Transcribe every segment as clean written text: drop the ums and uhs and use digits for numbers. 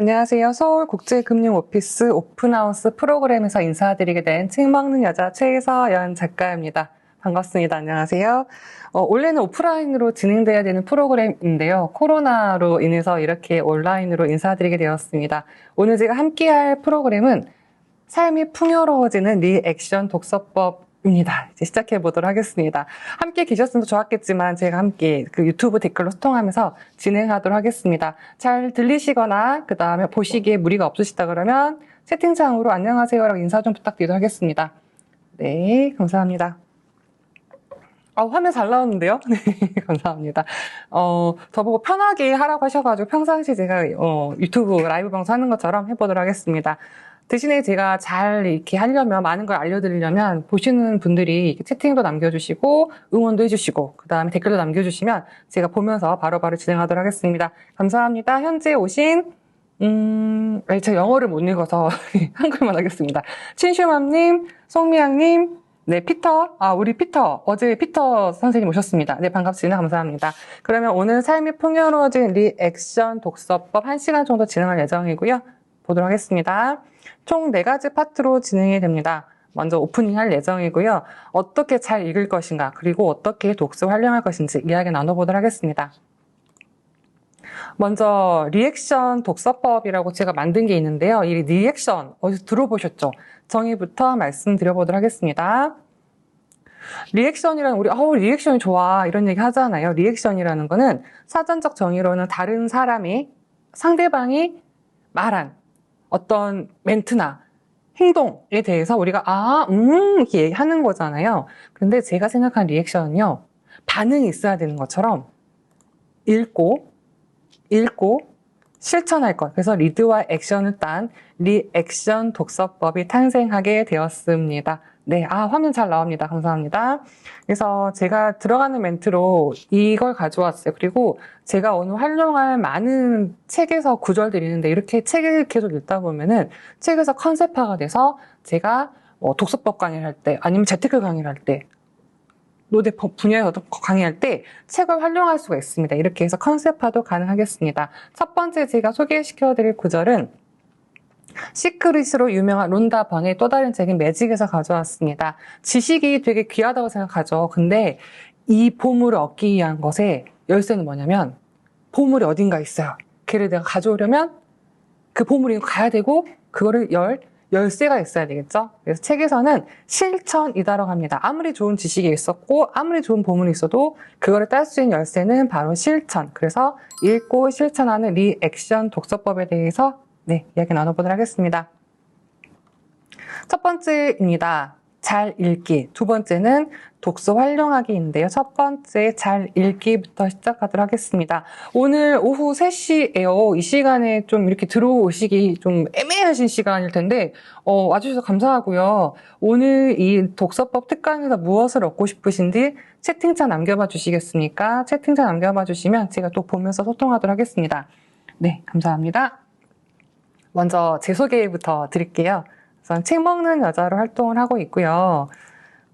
안녕하세요. 서울국제금융오피스 오픈하우스 프로그램에서 인사드리게 된 책 먹는 여자 최서연 작가입니다. 반갑습니다. 안녕하세요. 원래는 오프라인으로 진행돼야 되는 프로그램인데요. 코로나로 인해서 이렇게 온라인으로 인사드리게 되었습니다. 오늘 제가 함께할 프로그램은 삶이 풍요로워지는 리액션 독서법입니다. 이제 시작해 보도록 하겠습니다. 함께 계셨으면 좋았겠지만 제가 함께 그 유튜브 댓글로 소통하면서 진행하도록 하겠습니다. 잘 들리시거나 그 다음에 보시기에 무리가 없으시다 그러면 채팅창으로 안녕하세요라고 인사 좀 부탁드리도록 하겠습니다. 네, 감사합니다. 화면 잘 나오는데요? 네, 감사합니다. 저보고 편하게 하라고 하셔가지고 평상시 제가 유튜브 라이브 방송 하는 것처럼 해보도록 하겠습니다. 대신에 제가 잘 이렇게 하려면, 많은 걸 알려드리려면, 보시는 분들이 채팅도 남겨주시고, 응원도 해주시고, 그 다음에 댓글도 남겨주시면, 제가 보면서 바로바로 진행하도록 하겠습니다. 감사합니다. 현재 오신, 제가 영어를 못 읽어서 한글만 하겠습니다. 친슈맘님, 송미양님, 네, 피터. 우리 피터. 어제 피터 선생님 오셨습니다. 네, 반갑습니다. 감사합니다. 그러면 오늘 삶이 풍요로워진 리액션 독서법 1시간 정도 진행할 예정이고요. 보도록 하겠습니다. 총 4가지 파트로 진행이 됩니다. 먼저 오프닝 할 예정이고요. 어떻게 잘 읽을 것인가, 그리고 어떻게 독서 활용할 것인지 이야기 나눠보도록 하겠습니다. 먼저 리액션 독서법이라고 제가 만든 게 있는데요. 이 리액션 어디서 들어보셨죠? 정의부터 말씀드려보도록 하겠습니다. 리액션이라는 우리 리액션이 좋아 이런 얘기 하잖아요. 리액션이라는 거는 사전적 정의로는 다른 사람이 상대방이 말한 어떤 멘트나 행동에 대해서 우리가 이렇게 얘기하는 거잖아요. 근데 제가 생각한 리액션은요, 반응이 있어야 되는 것처럼 읽고 실천할 것. 그래서 리드와 액션을 딴 리액션 독서법이 탄생하게 되었습니다. 네, 화면 잘 나옵니다. 감사합니다. 그래서 제가 들어가는 멘트로 이걸 가져왔어요. 그리고 제가 오늘 활용할 많은 책에서 구절들이 있는데 이렇게 책을 계속 읽다 보면은 책에서 컨셉화가 돼서 제가 독서법 강의를 할 때 아니면 재테크 강의를 할 때 노대 분야에서 강의할 때 책을 활용할 수가 있습니다. 이렇게 해서 컨셉화도 가능하겠습니다. 첫 번째 제가 소개시켜드릴 구절은 시크릿으로 유명한 론다 번의 또 다른 책인 매직에서 가져왔습니다. 지식이 되게 귀하다고 생각하죠. 근데 이 보물을 얻기 위한 것의 열쇠는 뭐냐면 보물이 어딘가 있어요. 걔를 내가 가져오려면 그 보물이 가야 되고 그거를 열쇠가 있어야 되겠죠. 그래서 책에서는 실천이다라고 합니다. 아무리 좋은 지식이 있었고 아무리 좋은 보물이 있어도 그거를 딸 수 있는 열쇠는 바로 실천. 그래서 읽고 실천하는 리액션 독서법에 대해서 이야기 나눠보도록 하겠습니다. 첫 번째입니다. 잘 읽기. 두 번째는 독서 활용하기인데요. 첫 번째 잘 읽기부터 시작하도록 하겠습니다. 오늘 오후 3시에요. 이 시간에 좀 이렇게 들어오시기 좀 애매하신 시간일 텐데 와주셔서 감사하고요. 오늘 이 독서법 특강에서 무엇을 얻고 싶으신지 채팅창 남겨봐 주시겠습니까? 채팅창 남겨봐 주시면 제가 또 보면서 소통하도록 하겠습니다. 네, 감사합니다. 먼저 제 소개부터 드릴게요. 우선 책 먹는 여자로 활동을 하고 있고요.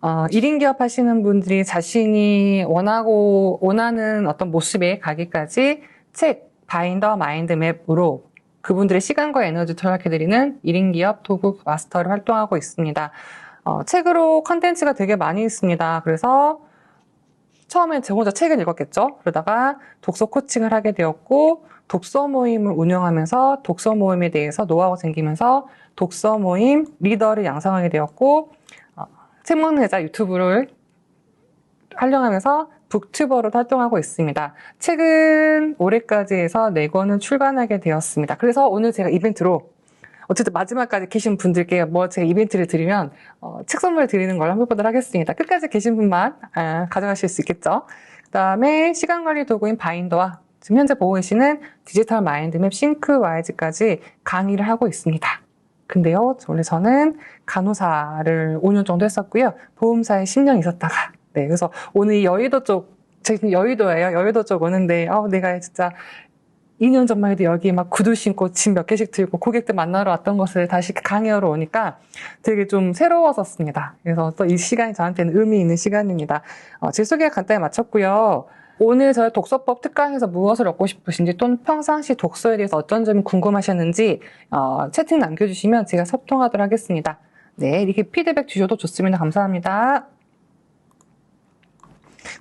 1인 기업 하시는 분들이 자신이 원하는 어떤 모습에 가기까지 책, 바인더, 마인드맵으로 그분들의 시간과 에너지 절약해드리는 1인 기업 도구 마스터로 활동하고 있습니다. 책으로 컨텐츠가 되게 많이 있습니다. 그래서 처음엔 제 혼자 책을 읽었겠죠. 그러다가 독서 코칭을 하게 되었고 독서 모임을 운영하면서 독서 모임에 대해서 노하우가 생기면서 독서 모임 리더를 양성하게 되었고 책 먹는 여자 유튜브를 활용하면서 북튜버로 활동하고 있습니다. 책은 올해까지 해서 4권을 출간하게 되었습니다. 그래서 오늘 제가 이벤트로 어쨌든 마지막까지 계신 분들께 제가 이벤트를 드리면 책 선물 드리는 걸로 한번 해보도록 하겠습니다. 끝까지 계신 분만 가져가실 수 있겠죠. 그 다음에 시간관리 도구인 바인더와 지금 현재 보고 계시는 디지털 마인드맵 싱크와이즈까지 강의를 하고 있습니다. 근데요, 원래 저는 간호사를 5년 정도 했었고요. 보험사에 10년 있었다가 그래서 오늘 여의도 쪽, 제가 여의도예요. 여의도 쪽 오는데 내가 진짜 2년 전만 해도 여기 막 구두 신고 짐 몇 개씩 들고 고객들 만나러 왔던 것을 다시 강의하러 오니까 되게 좀 새로웠었습니다. 그래서 또 이 시간이 저한테는 의미 있는 시간입니다. 제 소개 간단히 마쳤고요. 오늘 저희 독서법 특강에서 무엇을 얻고 싶으신지 또는 평상시 독서에 대해서 어떤 점이 궁금하셨는지 채팅 남겨주시면 제가 소통하도록 하겠습니다. 네, 이렇게 피드백 주셔도 좋습니다. 감사합니다.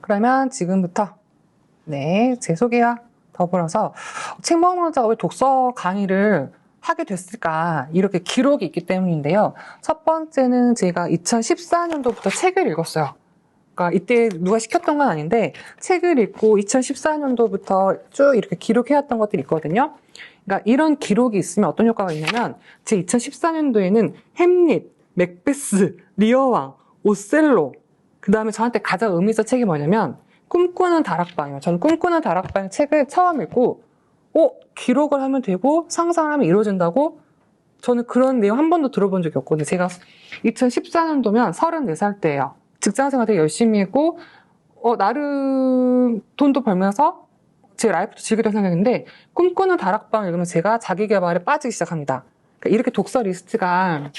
그러면 지금부터 네, 제 소개와 더불어서 책 먹는 작업의 독서 강의를 하게 됐을까 이렇게 기록이 있기 때문인데요. 첫 번째는 제가 2014년도부터 책을 읽었어요. 그러니까 이때 누가 시켰던 건 아닌데 책을 읽고 2014년도부터 쭉 이렇게 기록해왔던 것들이 있거든요. 그러니까 이런 기록이 있으면 어떤 효과가 있냐면 제 2014년도에는 햄릿, 맥베스, 리어왕, 오셀로 그 다음에 저한테 가장 의미 있었던 책이 뭐냐면 꿈꾸는 다락방이에요. 저는 꿈꾸는 다락방 책을 처음 읽고 기록을 하면 되고 상상을 하면 이루어진다고 저는 그런 내용 한 번도 들어본 적이 없거든요. 제가 2014년도면 34살 때예요. 직장생활 되게 열심히 했고 나름 돈도 벌면서 제 라이프도 즐기려고 생각했는데 꿈꾸는 다락방을 읽으면 제가 자기계발에 빠지기 시작합니다. 그러니까 이렇게 독서 리스트가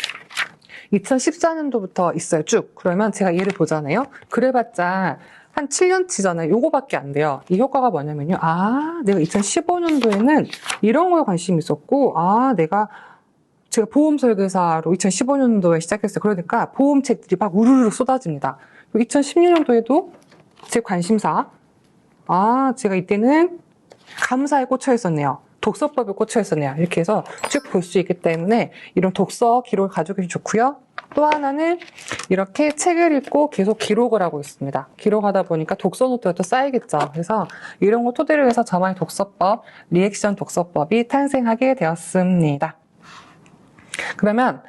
2014년도부터 있어요. 쭉. 그러면 제가 얘를 보잖아요. 그래봤자 한 7년치잖아요. 요거밖에 안 돼요. 이 효과가 뭐냐면요. 내가 2015년도에는 이런 거에 관심이 있었고 제가 보험 설계사로 2015년도에 시작했어요. 그러니까 보험책들이 막 우르르 쏟아집니다. 2016년도에도 제 관심사, 제가 이때는 감사에 꽂혀 있었네요. 독서법에 꽂혀 있었네요. 이렇게 해서 쭉 볼 수 있기 때문에 이런 독서 기록을 가지고 계시면 좋고요. 또 하나는 이렇게 책을 읽고 계속 기록을 하고 있습니다. 기록하다 보니까 독서 노트가 또 쌓이겠죠. 그래서 이런 거 토대로 해서 저만의 독서법, 리액션 독서법이 탄생하게 되었습니다. 그러면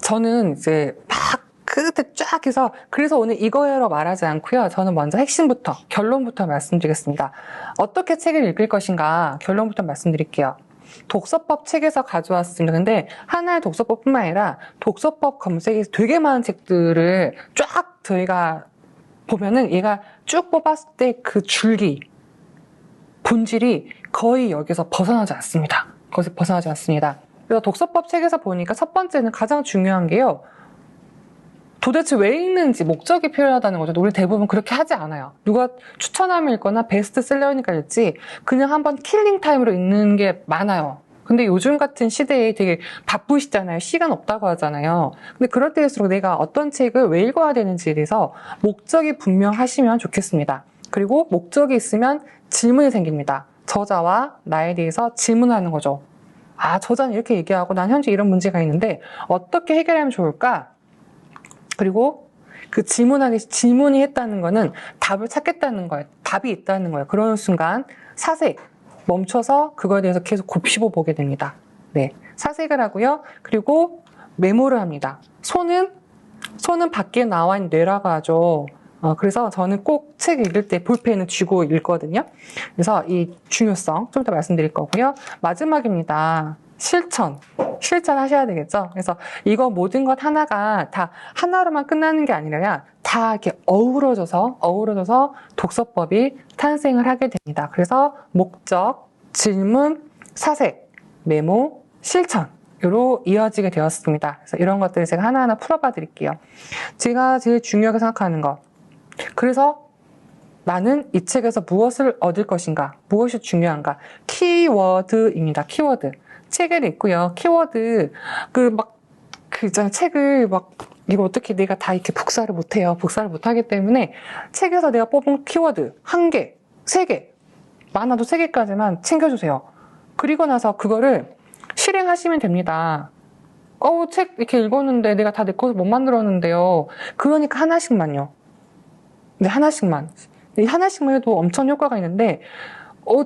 저는 이제 막 끝에 쫙 해서 그래서 오늘 이거여로 말하지 않고요. 저는 먼저 핵심부터 결론부터 말씀드리겠습니다. 어떻게 책을 읽을 것인가 결론부터 말씀드릴게요. 독서법 책에서 가져왔습니다. 근데 하나의 독서법뿐만 아니라 독서법 검색에서 되게 많은 책들을 쫙 저희가 보면은 얘가 쭉 뽑았을 때 그 줄기 본질이 거의 여기서 벗어나지 않습니다. 거기서 벗어나지 않습니다. 그래서 독서법 책에서 보니까 첫 번째는 가장 중요한 게요. 도대체 왜 읽는지 목적이 필요하다는 거죠. 우리 대부분 그렇게 하지 않아요. 누가 추천하면 읽거나 베스트셀러니까 읽지 그냥 한번 킬링타임으로 읽는 게 많아요. 근데 요즘 같은 시대에 되게 바쁘시잖아요. 시간 없다고 하잖아요. 근데 그럴 때일수록 내가 어떤 책을 왜 읽어야 되는지에 대해서 목적이 분명하시면 좋겠습니다. 그리고 목적이 있으면 질문이 생깁니다. 저자와 나에 대해서 질문하는 거죠. 저자는 이렇게 얘기하고 난 현재 이런 문제가 있는데 어떻게 해결하면 좋을까? 그리고 그 질문이 했다는 거는 답을 찾겠다는 거예요. 답이 있다는 거예요. 그런 순간 사색, 멈춰서 그거에 대해서 계속 곱씹어 보게 됩니다. 네. 사색을 하고요. 그리고 메모를 합니다. 손은 밖에 나와 있는 뇌라고 하죠. 그래서 저는 꼭 책 읽을 때 볼펜을 쥐고 읽거든요. 그래서 이 중요성 좀 더 말씀드릴 거고요. 마지막입니다. 실천하셔야 되겠죠. 그래서 이거 모든 것 하나가 다 하나로만 끝나는 게 아니라 다 이렇게 어우러져서 독서법이 탄생을 하게 됩니다. 그래서 목적, 질문, 사색, 메모, 실천으로 이어지게 되었습니다. 그래서 이런 것들을 제가 하나하나 풀어봐 드릴게요. 제가 제일 중요하게 생각하는 것. 그래서 나는 이 책에서 무엇을 얻을 것인가? 무엇이 중요한가? 키워드입니다. 키워드. 책을 읽고요. 키워드, 있잖아요. 책을 이거 어떻게 내가 다 이렇게 복사를 못해요. 복사를 못하기 때문에 책에서 내가 뽑은 키워드 1개, 3개, 많아도 3개까지만 챙겨주세요. 그리고 나서 그거를 실행하시면 됩니다. 책 이렇게 읽었는데 내가 다 내 것을 못 만들었는데요. 그러니까 하나씩만요. 네, 하나씩만. 이 하나씩만 해도 엄청 효과가 있는데,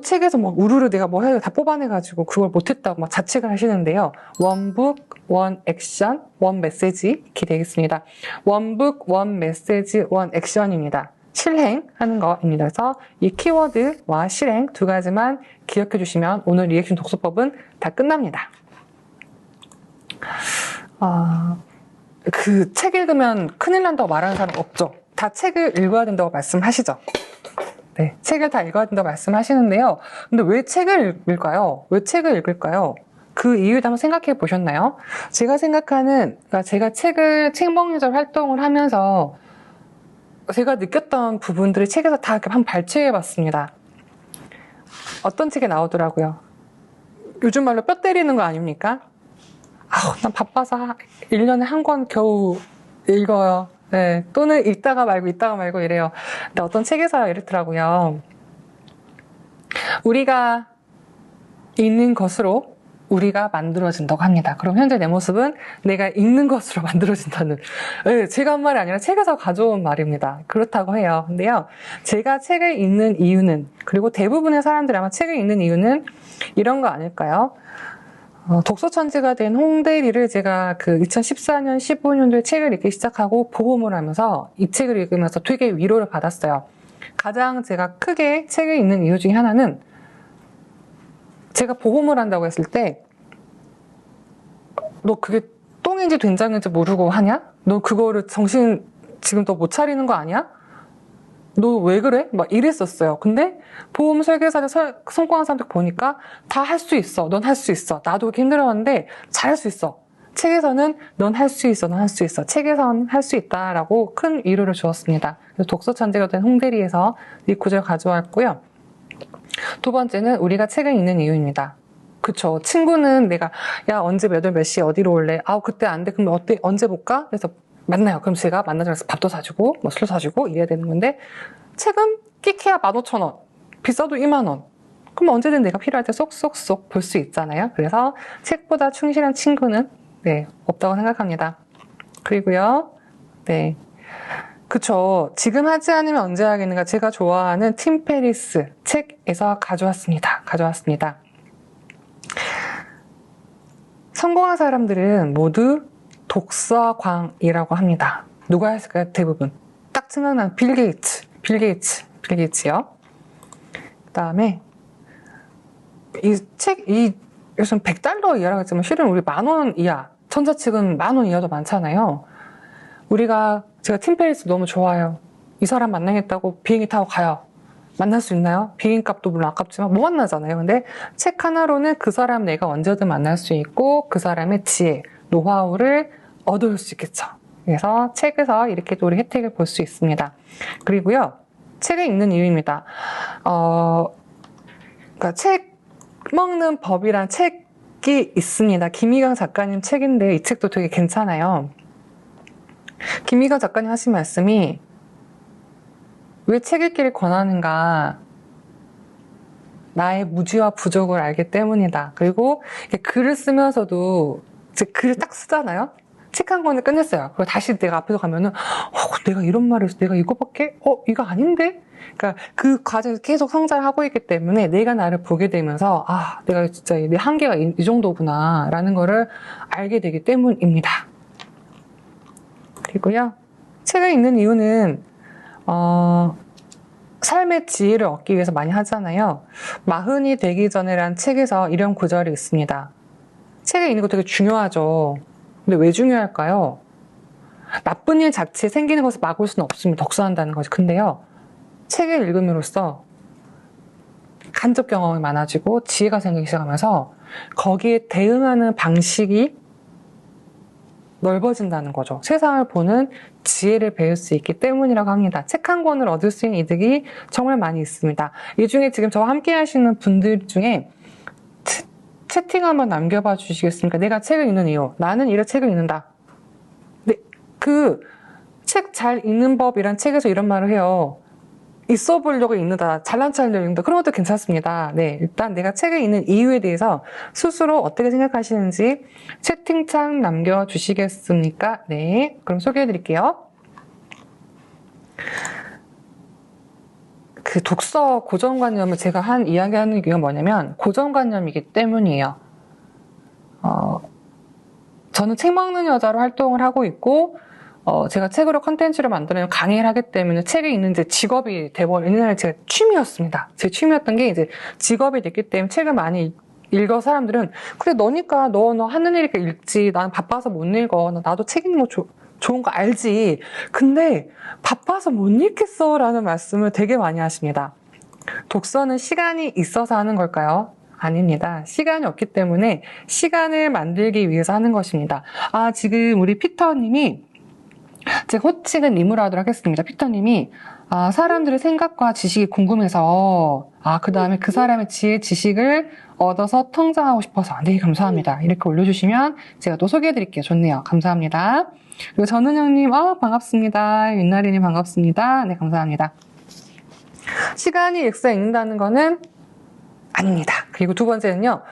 책에서 우르르 내가 해야 다 뽑아내가지고 그걸 못했다고 자책을 하시는데요. 원북, 원 액션, 원 메시지 이렇게 되겠습니다. 원북, 원 메시지, 원 액션입니다. 실행하는 거입니다. 그래서 이 키워드와 실행 두 가지만 기억해 주시면 오늘 리액션 독서법은 다 끝납니다. 그 책 읽으면 큰일 난다고 말하는 사람 없죠? 다 책을 읽어야 된다고 말씀하시죠? 네, 책을 다 읽어야 된다고 말씀하시는데요. 근데 왜 책을 읽을까요? 왜 책을 읽을까요? 그 이유도 한번 생각해 보셨나요? 제가 생각하는, 제가 책 먹는 절 활동을 하면서 제가 느꼈던 부분들을 책에서 다 이렇게 한번 발췌해봤습니다. 어떤 책에 나오더라고요. 요즘 말로 뼈 때리는 거 아닙니까? 아우, 난 바빠서 1년에 한 권 겨우 읽어요. 네, 또는 읽다가 말고 이래요. 근데 어떤 책에서 이랬더라고요. 우리가 읽는 것으로 우리가 만들어진다고 합니다. 그럼 현재 내 모습은 내가 읽는 것으로 만들어진다는, 네, 제가 한 말이 아니라 책에서 가져온 말입니다. 그렇다고 해요. 근데요, 제가 책을 읽는 이유는, 그리고 대부분의 사람들이 아마 책을 읽는 이유는 이런 거 아닐까요? 독서 천재가 된 홍대리를 제가 그 2014년, 15년도에 책을 읽기 시작하고 보험을 하면서 이 책을 읽으면서 되게 위로를 받았어요. 가장 제가 크게 책을 읽는 이유 중에 하나는 제가 보험을 한다고 했을 때 너 그게 똥인지 된장인지 모르고 하냐? 너 그거를 정신 지금 너 못 차리는 거 아니야? 너 왜 그래? 막 이랬었어요. 근데 보험 설계사를 성공한 사람들 보니까 다 할 수 있어. 넌 할 수 있어. 나도 그렇게 힘들었는데 잘할 수 있어. 책에서는 넌 할 수 있어. 넌 할 수 있어. 책에서는 할 수 있다라고 큰 위로를 주었습니다. 그래서 독서 천재가 된 홍대리에서 이 구절 가져왔고요. 두 번째는 우리가 책을 읽는 이유입니다. 그쵸. 친구는 내가 야 언제 몇 월 몇 시에 어디로 올래? 아우 그때 안 돼. 그럼 어때? 언제 볼까? 그래서 만나요. 그럼 제가 만나자고 해서 밥도 사주고 뭐 술도 사주고 이래야 되는 건데 책은 끼케야 15,000원. 비싸도 20,000원. 그럼 언제든 내가 필요할 때 쏙쏙쏙 볼 수 있잖아요. 그래서 책보다 충실한 친구는 네, 없다고 생각합니다. 그리고요. 네. 그쵸. 지금 하지 않으면 언제 하겠는가. 제가 좋아하는 팀 페리스 책에서 가져왔습니다. 성공한 사람들은 모두 독서광이라고 합니다. 누가 했을까요? 대부분. 딱 생각나는 빌 게이츠요. 그 다음에 요즘 $100 이하라고 했지만 실은 우리 10,000원 이하, 전자책은 10,000원 이하도 많잖아요. 제가 팀 페리스 너무 좋아요. 이 사람 만나겠다고 비행기 타고 가요. 만날 수 있나요? 비행값도 물론 아깝지만 못 만나잖아요. 근데 책 하나로는 그 사람 내가 언제든 만날 수 있고 그 사람의 지혜, 노하우를 얻을 수 있겠죠. 그래서 책에서 이렇게 또 우리 혜택을 볼 수 있습니다. 그리고요, 책을 읽는 이유입니다. 그러니까 책 먹는 법이란 책이 있습니다. 김희강 작가님 책인데 이 책도 되게 괜찮아요. 김희강 작가님 하신 말씀이 왜 책 읽기를 권하는가? 나의 무지와 부족을 알기 때문이다. 그리고 글을 쓰면서도 이제 글을 딱 쓰잖아요. 책 한 권을 끝냈어요. 그리고 다시 내가 앞에서 가면은 내가 이런 말을 해서 내가 이거밖에? 이거 아닌데? 그러니까 그 과정에서 계속 성장하고 있기 때문에 내가 나를 보게 되면서 내가 진짜 내 한계가 이 정도구나 라는 거를 알게 되기 때문입니다. 그리고요. 책을 읽는 이유는 삶의 지혜를 얻기 위해서 많이 하잖아요. 마흔이 되기 전에란 책에서 이런 구절이 있습니다. 책을 읽는 거 되게 중요하죠. 근데 왜 중요할까요? 나쁜 일 자체에 생기는 것을 막을 수는 없습니다. 독서한다는 것이. 근데요, 책을 읽음으로써 간접 경험이 많아지고 지혜가 생기기 시작하면서 거기에 대응하는 방식이 넓어진다는 거죠. 세상을 보는 지혜를 배울 수 있기 때문이라고 합니다. 책 한 권을 얻을 수 있는 이득이 정말 많이 있습니다. 이 중에 지금 저와 함께 하시는 분들 중에 채팅 한번 남겨봐 주시겠습니까? 내가 책을 읽는 이유. 나는 이런 책을 읽는다. 근데 그 책 잘 읽는 법이란 책에서 이런 말을 해요. 있어 보려고 읽는다. 잘난 척하려고 읽는다. 그런 것도 괜찮습니다. 네, 일단 내가 책을 읽는 이유에 대해서 스스로 어떻게 생각하시는지 채팅창 남겨주시겠습니까? 네, 그럼 소개해드릴게요. 그 독서 고정관념을 제가 이야기하는 이유가 뭐냐면 고정관념이기 때문이에요. 저는 책 먹는 여자로 활동을 하고 있고 제가 책으로 컨텐츠를 만들면 강의를 하기 때문에 책을 읽는 제 직업이 돼버린 옛날에 제가 취미였습니다. 제 취미였던 게 이제 직업이 됐기 때문에 책을 많이 읽어 사람들은 그래 너니까 너 하는 일이니까 읽지. 난 바빠서 못 읽어. 나도 책 읽는 거 좋은 거 알지. 근데 바빠서 못 읽겠어 라는 말씀을 되게 많이 하십니다. 독서는 시간이 있어서 하는 걸까요? 아닙니다. 시간이 없기 때문에 시간을 만들기 위해서 하는 것입니다. 지금 우리 피터님이 제 호칭은 님으로 하도록 하겠습니다. 피터님이 사람들의 생각과 지식이 궁금해서 그 다음에 그 사람의 지식을 얻어서 성장하고 싶어서 네 감사합니다. 이렇게 올려주시면 제가 또 소개해드릴게요. 좋네요. 감사합니다. 그리고 전은영님 반갑습니다. 윤나리님 반갑습니다. 네 감사합니다. 시간이 X에 읽는다는 거는 아닙니다. 그리고 두 번째는요.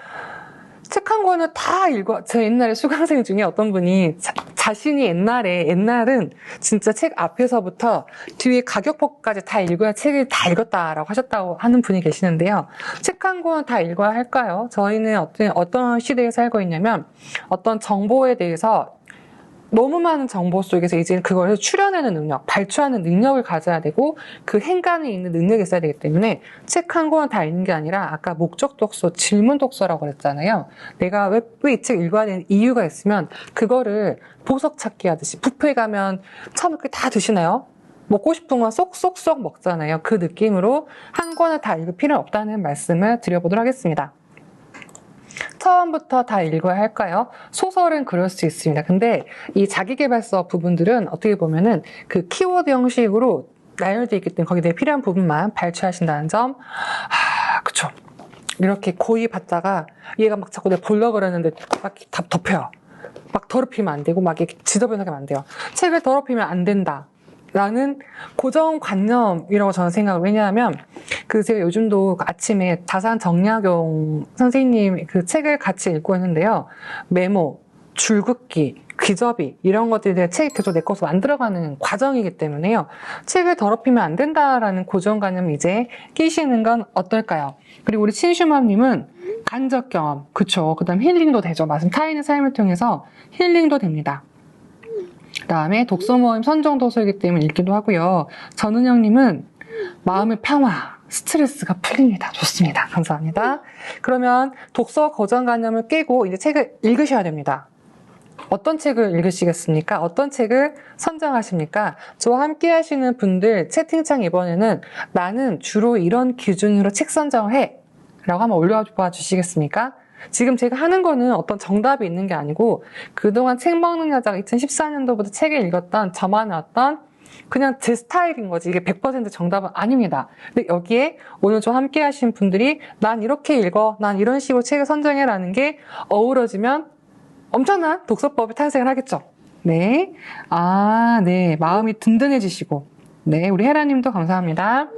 책 한 권을 다 읽어. 제 옛날에 수강생 중에 어떤 분이 자신이 옛날은 진짜 책 앞에서부터 뒤에 가격표까지 다 읽어야 책을 다 읽었다라고 하셨다고 하는 분이 계시는데요. 책 한 권 다 읽어야 할까요? 저희는 어떤 시대에 살고 있냐면 어떤 정보에 대해서 너무 많은 정보 속에서 이제 그걸 추려내는 능력, 발췌하는 능력을 가져야 되고 그 행간에 있는 능력이 있어야 되기 때문에 책 한 권 다 읽는 게 아니라 아까 목적 독서, 질문 독서라고 그랬잖아요. 내가 왜 이 책 읽어야 되는 이유가 있으면 그거를 보석 찾기 하듯이 뷔페 가면 처음에 다 드시나요? 먹고 싶은 건 쏙쏙쏙 먹잖아요. 그 느낌으로 한 권을 다 읽을 필요는 없다는 말씀을 드려보도록 하겠습니다. 처음부터 다 읽어야 할까요? 소설은 그럴 수 있습니다. 근데 이 자기계발서 부분들은 어떻게 보면은 그 키워드 형식으로 나열되어 있기 때문에 거기에 필요한 부분만 발췌하신다는 점. 그쵸. 이렇게 고이 받다가 얘가 막 자꾸 내가 보려고 그러는데 막 다 덮여요. 막 더럽히면 안 되고 막 이렇게 지저분하게 하면 안 돼요. 책을 더럽히면 안 된다. 라는 고정관념이라고 저는 생각을, 왜냐하면 제가 요즘도 아침에 다산 정약용 선생님 그 책을 같이 읽고 있는데요. 메모, 줄긋기, 귀접이 이런 것들에 대해 책이 계속 내 것으로 만들어가는 과정이기 때문에요. 책을 더럽히면 안 된다라는 고정관념을 이제 끼시는 건 어떨까요? 그리고 우리 친슈맘님은 간접 경험, 그쵸. 그 다음 힐링도 되죠. 타인의 삶을 통해서 힐링도 됩니다. 그 다음에 독서 모임 선정 도서이기 때문에 읽기도 하고요. 전은영님은 마음의 평화, 스트레스가 풀립니다. 좋습니다. 감사합니다. 그러면 독서 고정관념을 깨고 이제 책을 읽으셔야 됩니다. 어떤 책을 읽으시겠습니까? 어떤 책을 선정하십니까? 저와 함께 하시는 분들 채팅창 이번에는 나는 주로 이런 기준으로 책 선정을 해 라고 한번 올려봐 주시겠습니까? 지금 제가 하는 거는 어떤 정답이 있는 게 아니고 그동안 책 먹는 여자가 2014년도부터 책을 읽었던 저만의 어떤 그냥 제 스타일인 거지. 이게 100% 정답은 아닙니다. 근데 여기에 오늘 좀 함께 하신 분들이 난 이렇게 읽어, 난 이런 식으로 책을 선정해라는 게 어우러지면 엄청난 독서법이 탄생을 하겠죠. 네. 네. 마음이 든든해지시고. 네. 우리 헤라님도 감사합니다.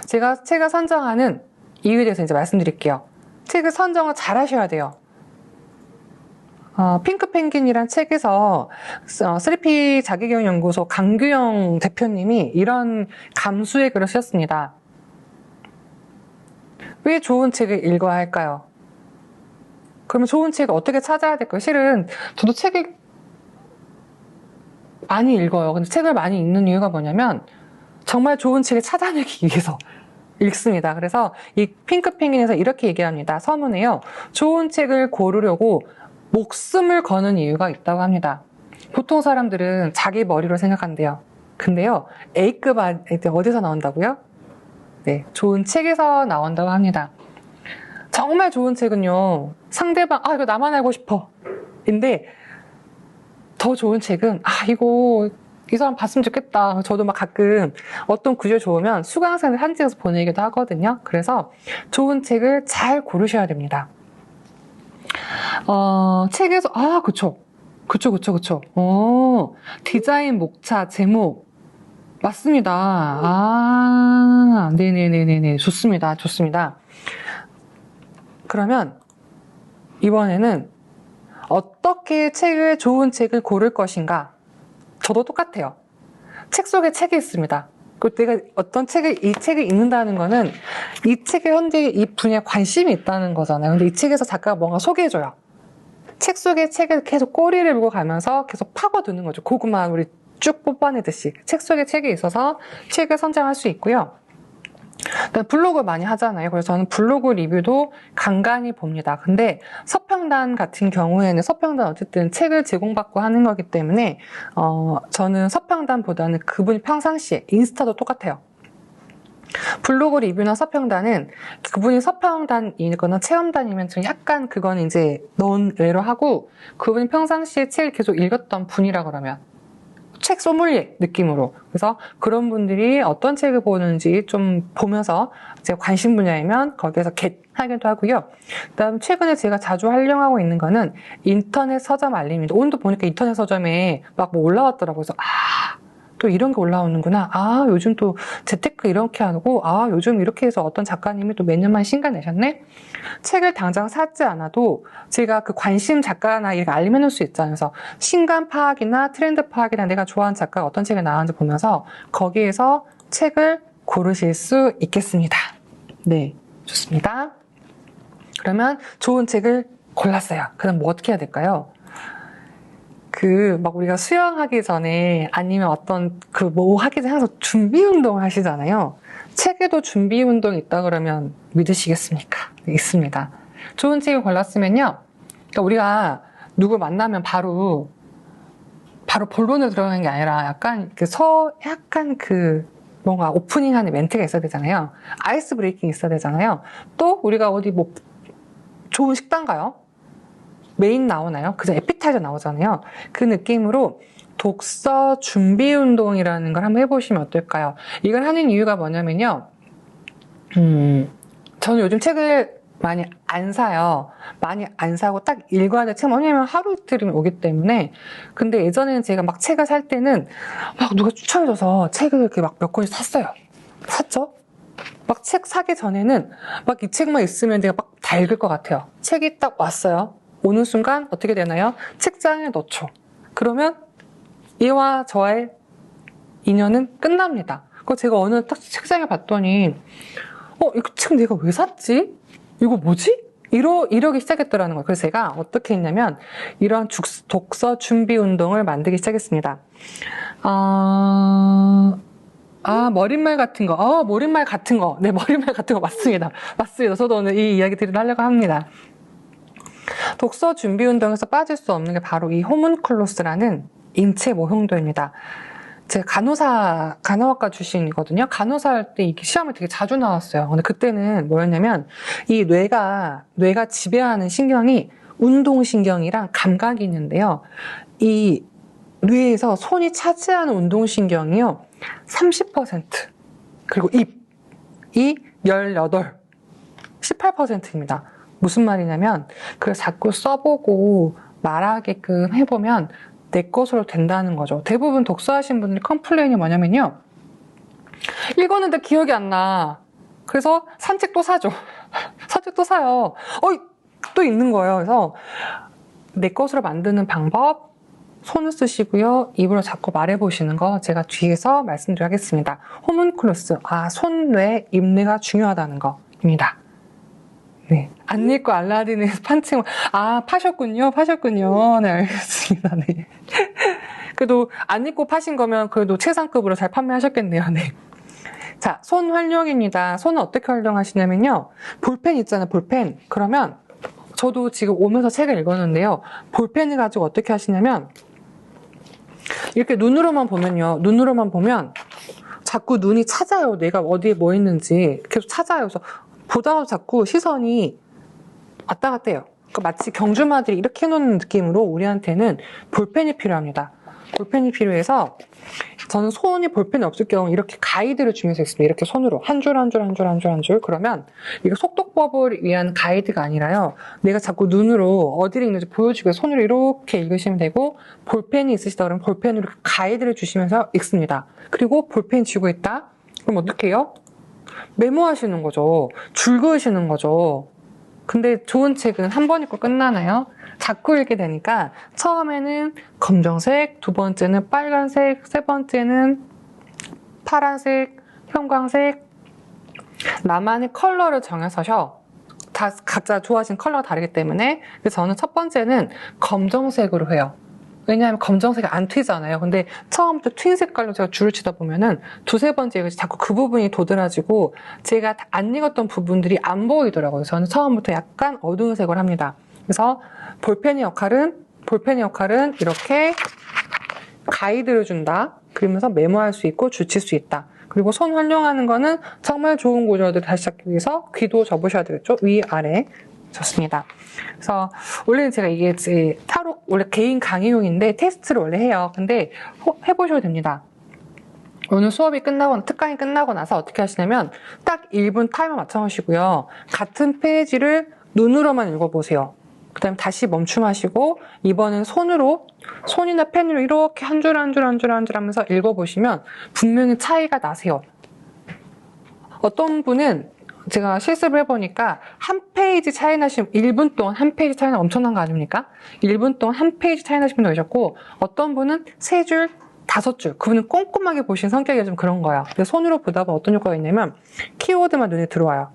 제가 책을 선정하는 이유에 대해서 이제 말씀드릴게요. 책을 선정을 잘 하셔야 돼요. 핑크펭귄이란 책에서 3P 자기계발연구소 강규영 대표님이 이런 감수의 글을 쓰셨습니다. 왜 좋은 책을 읽어야 할까요? 그러면 좋은 책을 어떻게 찾아야 될까요? 실은 저도 책을 많이 읽어요. 근데 책을 많이 읽는 이유가 뭐냐면 정말 좋은 책을 찾아내기 위해서 읽습니다. 그래서 이 핑크펭귄에서 이렇게 얘기합니다. 서문에요. 좋은 책을 고르려고 목숨을 거는 이유가 있다고 합니다. 보통 사람들은 자기 머리로 생각한대요. 근데요, A급 어디서 나온다고요? 네, 좋은 책에서 나온다고 합니다. 정말 좋은 책은요, 상대방, 이거 나만 알고 싶어. 인데, 더 좋은 책은, 이거, 이 사람 봤으면 좋겠다. 저도 막 가끔 어떤 구절 좋으면 수강생을 한 찍어서 보내기도 하거든요. 그래서 좋은 책을 잘 고르셔야 됩니다. 책에서, 그쵸. 디자인, 목차, 제목. 맞습니다. 네네네네네. 좋습니다. 그러면 이번에는 어떻게 좋은 책을 고를 것인가? 저도 똑같아요. 책 속에 책이 있습니다. 그리고 내가 이 책을 읽는다는 거는 이 책에 현재 이 분야에 관심이 있다는 거잖아요. 근데 이 책에서 작가가 뭔가 소개해줘요. 책 속에 책을 계속 꼬리를 물고 가면서 계속 파고드는 거죠. 고구마 우리 쭉 뽑아내듯이. 책 속에 책이 있어서 책을 선정할 수 있고요. 블로그 많이 하잖아요. 그래서 저는 블로그 리뷰도 간간히 봅니다. 근데 서평단 같은 경우에는 서평단 어쨌든 책을 제공받고 하는 거기 때문에 저는 서평단보다는 그분이 평상시에 인스타도 똑같아요. 블로그 리뷰나 서평단은 그분이 서평단이거나 체험단이면 좀 약간 그건 이제 논외로 하고 그분이 평상시에 책을 계속 읽었던 분이라 그러면 책 소믈리에 느낌으로. 그래서 그런 분들이 어떤 책을 보는지 좀 보면서 제 관심 분야이면 거기에서 하기도 하고요. 그다음 최근에 제가 자주 활용하고 있는 거는 인터넷 서점 알림입니다. 오늘도 보니까 인터넷 서점에 막 뭐 올라왔더라고요. 그래서 또 이런 게 올라오는구나. 요즘 또 재테크 이렇게 하고, 요즘 이렇게 해서 어떤 작가님이 또 몇 년 만에 신간 내셨네? 책을 당장 사지 않아도 제가 그 관심 작가나 이렇게 알림해 놓을 수 있잖아요. 그래서 신간 파악이나 트렌드 파악이나 내가 좋아하는 작가가 어떤 책을 나왔는지 보면서 거기에서 책을 고르실 수 있겠습니다. 네, 좋습니다. 그러면 좋은 책을 골랐어요. 그럼 뭐 어떻게 해야 될까요? 막 우리가 수영하기 전에 아니면 어떤 뭐 하기 전에 항상 준비 운동을 하시잖아요. 책에도 준비 운동이 있다 그러면 믿으시겠습니까? 네, 있습니다. 좋은 책을 골랐으면요. 그러니까 우리가 누굴 만나면 바로 본론에 들어가는 게 아니라 약간 뭔가 오프닝 하는 멘트가 있어야 되잖아요. 아이스 브레이킹 있어야 되잖아요. 또 우리가 어디 뭐 좋은 식당 가요? 메인 나오나요? 그저 에피타이저 나오잖아요. 그 느낌으로 독서 준비 운동이라는 걸 한번 해보시면 어떨까요? 이걸 하는 이유가 뭐냐면요. 저는 요즘 책을 많이 안 사요. 많이 안 사고 딱 읽어야 될 책, 왜냐면 하루 이틀이면 오기 때문에. 근데 예전에는 제가 막 책을 살 때는 막 누가 추천해줘서 책을 이렇게 막 몇 권씩 샀어요. 샀죠? 막 책 사기 전에는 막 이 책만 있으면 내가 막 다 읽을 것 같아요. 책이 딱 왔어요. 오는 순간 어떻게 되나요? 책장에 넣죠. 그러면 얘와 저의 인연은 끝납니다. 그거 제가 어느 딱 책장에 봤더니 이거 책 내가 왜 샀지? 이거 뭐지? 이러기 시작했더라는 거예요. 그래서 제가 어떻게 했냐면 이런 독서 준비 운동을 만들기 시작했습니다. 머릿말 같은 거. 머릿말 같은 거. 네, 머릿말 같은 거 맞습니다. 맞습니다. 저도 오늘 이 이야기 드리려고 합니다. 독서 준비 운동에서 빠질 수 없는 게 바로 이 호문클루스라는 인체 모형도입니다. 제가 간호학과 출신이거든요. 간호사 할 때 이게 시험에 되게 자주 나왔어요. 근데 그때는 뭐였냐면 이 뇌가 지배하는 신경이 운동신경이랑 감각이 있는데요. 이 뇌에서 손이 차지하는 운동신경이요. 30%. 그리고 이 18%입니다. 무슨 말이냐면 그걸 자꾸 써보고 말하게끔 해보면 내 것으로 된다는 거죠. 대부분 독서하신 분들이 컴플레인이 뭐냐면요. 읽었는데 기억이 안 나. 그래서 산책 또 사죠. 산책 또 사요. 또 있는 거예요. 그래서 내 것으로 만드는 방법 손을 쓰시고요. 입으로 자꾸 말해보시는 거 제가 뒤에서 말씀드리겠습니다. 호문클루스, 손뇌, 입뇌가 중요하다는 거입니다. 네. 안 읽고 알라딘의 판칭, 파셨군요. 네, 알겠습니다. 네. 그래도 안 읽고 파신 거면 그래도 최상급으로 잘 판매하셨겠네요. 네. 자, 손 활용입니다. 손은 어떻게 활용하시냐면요. 볼펜 있잖아요, 볼펜. 그러면 저도 지금 오면서 책을 읽었는데요. 볼펜을 가지고 어떻게 하시냐면 이렇게 눈으로만 보면 자꾸 눈이 찾아요. 내가 어디에 뭐 있는지 계속 찾아요. 그래서 보다가 자꾸 시선이 왔다 갔다 해요. 그러니까 마치 경주마들이 이렇게 해놓는 느낌으로 우리한테는 볼펜이 필요합니다. 볼펜이 필요해서 저는 손이 볼펜이 없을 경우 이렇게 가이드를 주면서 있습니다. 이렇게 손으로 한 줄 한 줄. 그러면 이거 속독법을 위한 가이드가 아니라요. 내가 자꾸 눈으로 어디를 읽는지 보여주기 위해서 손으로 이렇게 읽으시면 되고 볼펜이 있으시다 그러면 볼펜으로 가이드를 주시면서 읽습니다. 그리고 볼펜 쥐고 있다? 그럼 어떻게 해요? 메모하시는 거죠. 줄 그으시는 거죠. 근데 좋은 책은 한 번 읽고 끝나나요? 자꾸 읽게 되니까 처음에는 검정색, 두 번째는 빨간색, 세 번째는 파란색, 형광색 나만의 컬러를 정해서셔. 다 각자 좋아하시는 컬러가 다르기 때문에 그래서 저는 첫 번째는 검정색으로 해요. 왜냐하면 검정색이 안 튀잖아요. 근데 처음부터 튄 색깔로 제가 줄을 치다 보면은 두세 번째 자꾸 그 부분이 도드라지고 제가 안 읽었던 부분들이 안 보이더라고요. 저는 처음부터 약간 어두운 색을 합니다. 그래서 볼펜의 역할은 이렇게 가이드를 준다. 그러면서 메모할 수 있고 줄칠 수 있다. 그리고 손 활용하는 거는 정말 좋은 구조들 다시 찾기 위해서 귀도 접으셔야 되겠죠. 위, 아래. 좋습니다. 그래서 원래는 제가 이게 제 타로 원래 개인 강의용인데 테스트를 원래 해요. 근데 해보셔도 됩니다. 오늘 수업이 끝나고 특강이 끝나고 나서 어떻게 하시냐면 딱 1분 타이머 맞춰놓으시고요. 같은 페이지를 눈으로만 읽어보세요. 그 다음에 다시 멈춤하시고 이번엔 손이나 펜으로 이렇게 한 줄 한 줄 한 줄 한 줄 하면서 읽어보시면 분명히 차이가 나세요. 어떤 분은 제가 실습을 해보니까 한 페이지 차이 나시면 1분 동안 한 페이지 차이 나면 엄청난 거 아닙니까? 1분 동안 한 페이지 차이 나시는 분도 계셨고 어떤 분은 3줄, 5줄 그분은 꼼꼼하게 보신 성격이 좀 그런 거예요. 근데 손으로 보다 보면 어떤 효과가 있냐면 키워드만 눈에 들어와요.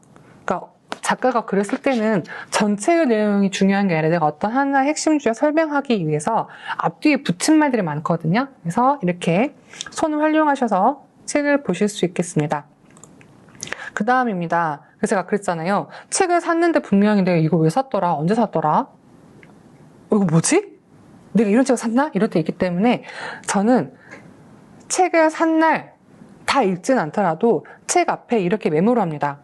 그러니까 작가가 그랬을 때는 전체의 내용이 중요한 게 아니라 내가 어떤 하나의 핵심 주제 설명하기 위해서 앞뒤에 붙인 말들이 많거든요. 그래서 이렇게 손을 활용하셔서 책을 보실 수 있겠습니다. 그 다음입니다. 그래서 제가 그랬잖아요. 책을 샀는데 분명히 내가 이거 왜 샀더라? 언제 샀더라? 이거 뭐지? 내가 이런 책을 샀나? 이럴 때 있기 때문에 저는 책을 산 날 다 읽진 않더라도 책 앞에 이렇게 메모를 합니다.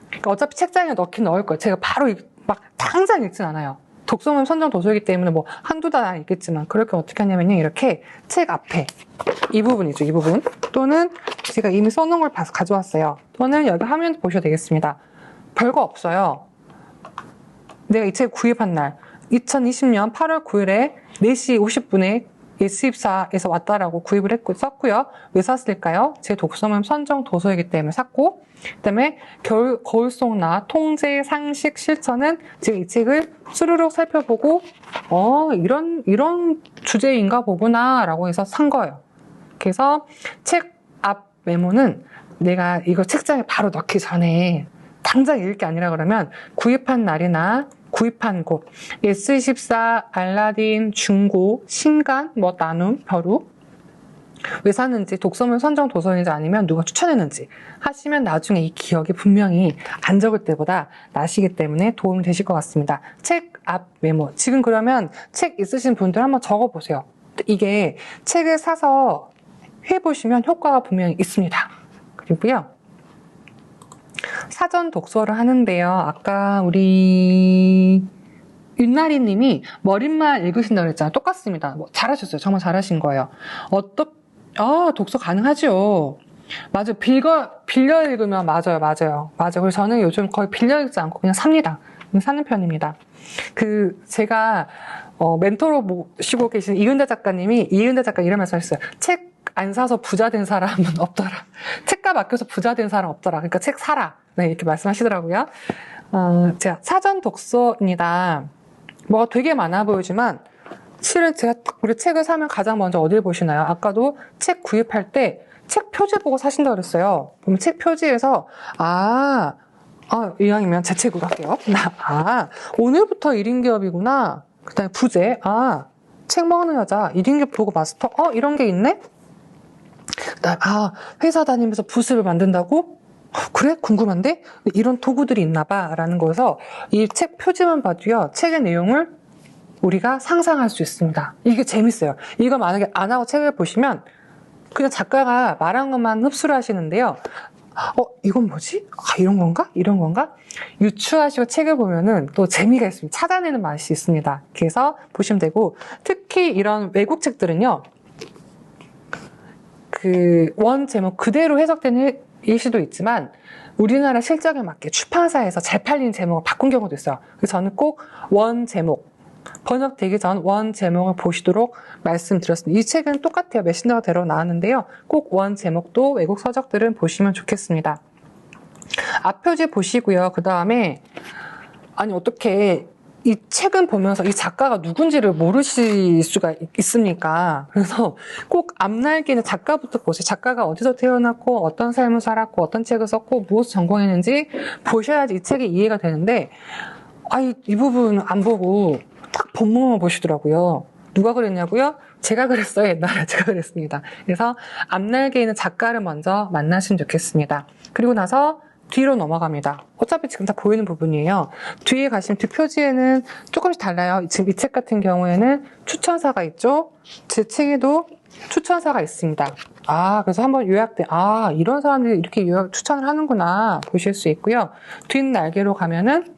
그러니까 어차피 책장에 넣긴 넣을 거예요. 제가 바로 막 당장 읽진 않아요. 독서는 선정 도서이기 때문에 뭐 한두 달 읽겠지만 그렇게 어떻게 하냐면요. 이렇게 책 앞에 이 부분이죠. 이 부분 또는 제가 이미 써놓은 걸 가져왔어요. 또는 여기 화면 보셔도 되겠습니다. 별거 없어요. 내가 이 책 구입한 날 2020년 8월 9일에 4시 50분에 예스입사에서 왔다라고 구입을 했고 썼고요. 왜 샀을까요? 제 독서모임 선정 도서이기 때문에 샀고 그다음에 거울 속 나 통제, 상식, 실천은 제가 이 책을 수르륵 살펴보고 이런 주제인가 보구나 라고 해서 산 거예요. 그래서 책 앞 메모는 내가 이거 책장에 바로 넣기 전에 당장 읽을 게 아니라 그러면 구입한 날이나 구입한 곳, 예스24, 알라딘, 중고, 신간, 나눔, 벼룩 왜 샀는지, 독서문 선정 도서인지 아니면 누가 추천했는지 하시면 나중에 이 기억이 분명히 안 적을 때보다 나시기 때문에 도움이 되실 것 같습니다. 책 앞 메모. 지금 그러면 책 있으신 분들 한번 적어보세요. 이게 책을 사서 해보시면 효과가 분명히 있습니다. 그리고요. 사전 독서를 하는데요. 아까 우리 윤나리 님이 머릿말 읽으신다고 그랬잖아요. 똑같습니다. 잘하셨어요. 정말 잘하신 거예요. 독서 가능하죠. 맞아요. 빌려 읽으면 맞아요. 그래서 저는 요즘 거의 빌려 읽지 않고 그냥 삽니다. 그냥 사는 편입니다. 제가, 멘토로 모시고 계신 이은대 작가님이 이런 말씀 하셨어요. 책 안 사서 부자 된 사람은 없더라. 책값 아껴서 부자 된 사람 없더라. 그러니까 책 사라. 네, 이렇게 말씀하시더라고요. 제가 사전 독서입니다. 뭐가 되게 많아 보이지만, 실은 제가 우리 책을 사면 가장 먼저 어딜 보시나요? 아까도 책 구입할 때 책 표지 보고 사신다고 그랬어요. 그러면 책 표지에서, 이왕이면 제 책으로 할게요. 오늘부터 1인 기업이구나. 그 다음에 부제, 책 먹는 여자, 1인 기업 보고 마스터, 이런 게 있네? 그 다음에, 회사 다니면서 부스를 만든다고? 그래? 궁금한데? 이런 도구들이 있나 봐. 라는 거에서 이 책 표지만 봐도요, 책의 내용을 우리가 상상할 수 있습니다. 이게 재밌어요. 이거 만약에 안 하고 책을 보시면 그냥 작가가 말한 것만 흡수를 하시는데요. 이건 뭐지? 이런 건가? 이런 건가? 유추하시고 책을 보면은 또 재미가 있습니다. 찾아내는 맛이 있습니다. 그래서 보시면 되고, 특히 이런 외국 책들은요, 원 제목 그대로 해석된 일 수도 있지만, 우리나라 실적에 맞게 출판사에서 잘 팔리는 제목을 바꾼 경우도 있어요. 그래서 저는 꼭 원 제목, 번역되기 전 원 제목을 보시도록 말씀드렸습니다. 이 책은 똑같아요. 메신저가 대로 나왔는데요. 꼭 원 제목도 외국 서적들은 보시면 좋겠습니다. 앞표지 보시고요. 그 다음에 어떻게 이 책은 보면서 이 작가가 누군지를 모르실 수가 있습니까? 그래서 꼭 앞날개는 작가부터 보세요. 작가가 어디서 태어났고 어떤 삶을 살았고 어떤 책을 썼고 무엇을 전공했는지 보셔야지 이 책이 이해가 되는데 이 부분 안 보고 딱 본문만 보시더라고요. 누가 그랬냐고요? 제가 그랬어요. 옛날에 제가 그랬습니다. 그래서 앞날개에 있는 작가를 먼저 만나시면 좋겠습니다. 그리고 나서 뒤로 넘어갑니다. 어차피 지금 다 보이는 부분이에요. 뒤에 가시면 뒷표지에는 조금씩 달라요. 지금 이 책 같은 경우에는 추천사가 있죠. 제 책에도 추천사가 있습니다. 그래서 한번 이런 사람들이 이렇게 추천을 하는구나 보실 수 있고요. 뒷날개로 가면은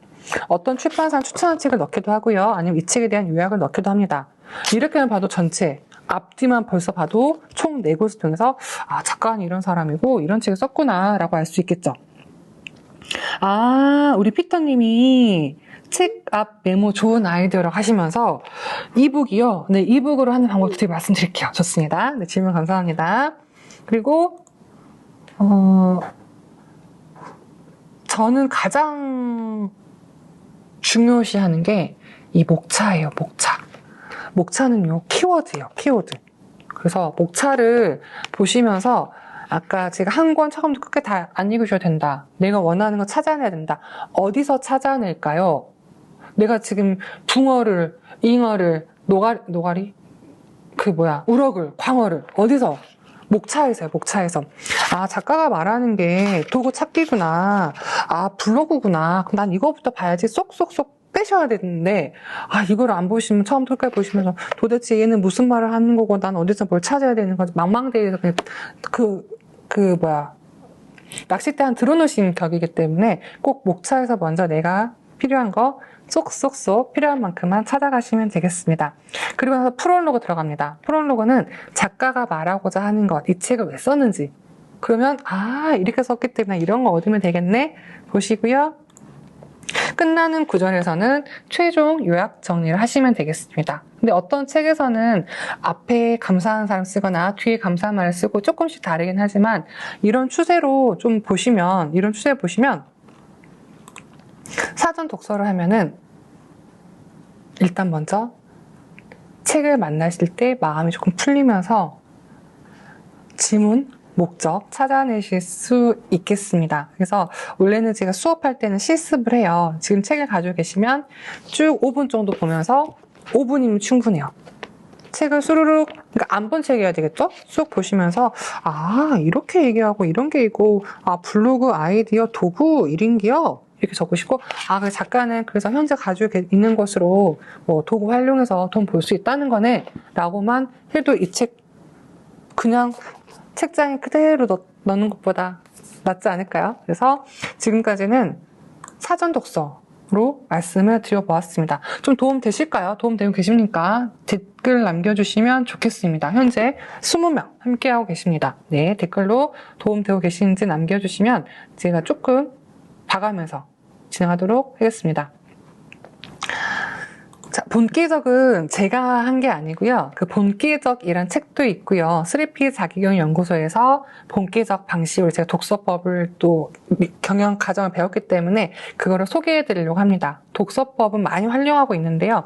어떤 출판사는 추천한 책을 넣기도 하고요. 아니면 이 책에 대한 요약을 넣기도 합니다. 이렇게만 봐도 전체, 앞뒤만 벌써 봐도 총 4곳을 통해서 아, 작가는 이런 사람이고 이런 책을 썼구나 라고 알 수 있겠죠. 아, 우리 피터님이 책 앞 메모 좋은 아이디어라고 하시면서 이북이요. 네, 이북으로 하는 방법도 되게 말씀드릴게요. 좋습니다. 네, 질문 감사합니다. 그리고 저는 가장 중요시하는 게 이 목차예요. 목차. 목차는요, 키워드예요. 키워드. 그래서 목차를 보시면서 아까 제가 한 권 처음부터 끝까지 다 안 읽으셔도 된다. 내가 원하는 거 찾아내야 된다. 어디서 찾아낼까요? 내가 지금 붕어를, 잉어를, 노가리? 우럭을, 광어를 어디서? 목차에서요, 목차에서. 아, 작가가 말하는 게 도구 찾기구나. 아, 블로그구나. 그럼 난 이거부터 봐야지. 쏙쏙쏙 빼셔야 되는데, 아, 이걸 안 보시면, 처음부터 끝까지 보시면서 도대체 얘는 무슨 말을 하는 거고, 난 어디서 뭘 찾아야 되는 건지, 망망대해서 그냥, 낚싯대 한 들어놓으신 격이기 때문에 꼭 목차에서 먼저 내가 필요한 거 쏙쏙쏙 필요한 만큼만 찾아가시면 되겠습니다. 그리고 나서 프롤로그 들어갑니다. 프롤로그는 작가가 말하고자 하는 것, 이 책을 왜 썼는지. 그러면 아, 이렇게 썼기 때문에 이런 거 얻으면 되겠네 보시고요. 끝나는 구절에서는 최종 요약 정리를 하시면 되겠습니다. 근데 어떤 책에서는 앞에 감사하는 사람 쓰거나 뒤에 감사한 말을 쓰고 조금씩 다르긴 하지만 이런 추세로 좀 보시면, 이런 추세 보시면 사전 독서를 하면은 일단 먼저 책을 만나실 때 마음이 조금 풀리면서 지문, 목적 찾아내실 수 있겠습니다. 그래서 원래는 제가 수업할 때는 실습을 해요. 지금 책을 가지고 계시면 쭉 5분 정도 보면서 5분이면 충분해요. 책을 수르륵, 그러니까 안 본 책이어야 되겠죠? 쑥 보시면서 아, 이렇게 얘기하고 이런 게 있고 아, 블로그 아이디어 도구 1인기요? 이렇게 적으시고 아, 그 작가는 그래서 현재 가지고 있는 것으로 뭐 도구 활용해서 돈 벌 수 있다는 거네 라고만 해도 이 책 그냥 책장에 그대로 넣는 것보다 낫지 않을까요? 그래서 지금까지는 사전 독서로 말씀을 드려보았습니다. 좀 도움 되실까요? 도움 되고 계십니까? 댓글 남겨주시면 좋겠습니다. 현재 20명 함께하고 계십니다. 네, 댓글로 도움 되고 계시는지 남겨주시면 제가 조금 봐가면서 진행하도록 하겠습니다. 자, 본기적은 제가 한 게 아니고요. 그 본기적이란 책도 있고요. 3P 자기경연구소에서 본기적 방식으로 제가 독서법을 또 경영 과정을 배웠기 때문에 그거를 소개해 드리려고 합니다. 독서법은 많이 활용하고 있는데요.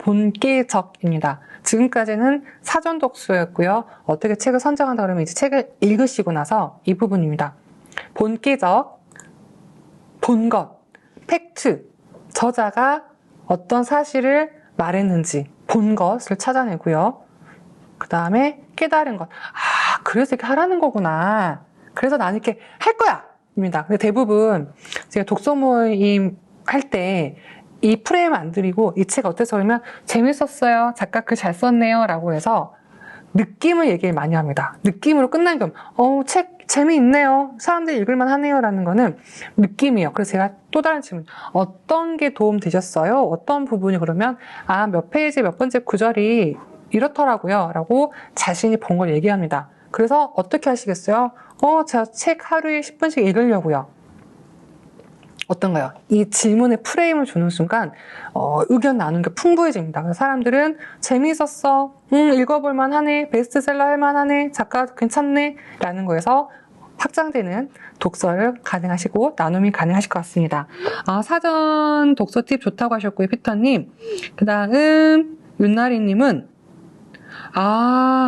본기적입니다. 지금까지는 사전 독서였고요. 어떻게 책을 선정한다 그러면 이제 책을 읽으시고 나서 이 부분입니다. 본기적, 본 것, 팩트, 저자가 어떤 사실을 말했는지 본 것을 찾아내고요. 그 다음에 깨달은 것. 아, 그래서 이렇게 하라는 거구나. 그래서 나는 이렇게 할 거야! 입니다. 근데 대부분 제가 독서 모임 할 때 이 프레임 안 드리고 이 책 어때서 그러면 재밌었어요. 작가 글 잘 썼네요. 라고 해서 느낌을 얘기를 많이 합니다. 느낌으로 끝나는 경우, 책 재미있네요. 사람들이 읽을만 하네요. 라는 거는 느낌이에요. 그래서 제가 또 다른 질문. 어떤 게 도움 되셨어요? 어떤 부분이 그러면, 아, 몇 페이지 몇 번째 구절이 이렇더라고요. 라고 자신이 본 걸 얘기합니다. 그래서 어떻게 하시겠어요? 제가 책 하루에 10분씩 읽으려고요. 어떤가요? 이 질문에 프레임을 주는 순간 의견 나누는 게 풍부해집니다. 그래서 사람들은 재미있었어, 읽어볼만 하네, 베스트셀러 할만 하네, 작가 괜찮네 라는 거에서 확장되는 독서를 가능하시고 나눔이 가능하실 것 같습니다. 사전 독서 팁 좋다고 하셨고요, 피터님. 그 다음 윤나리님은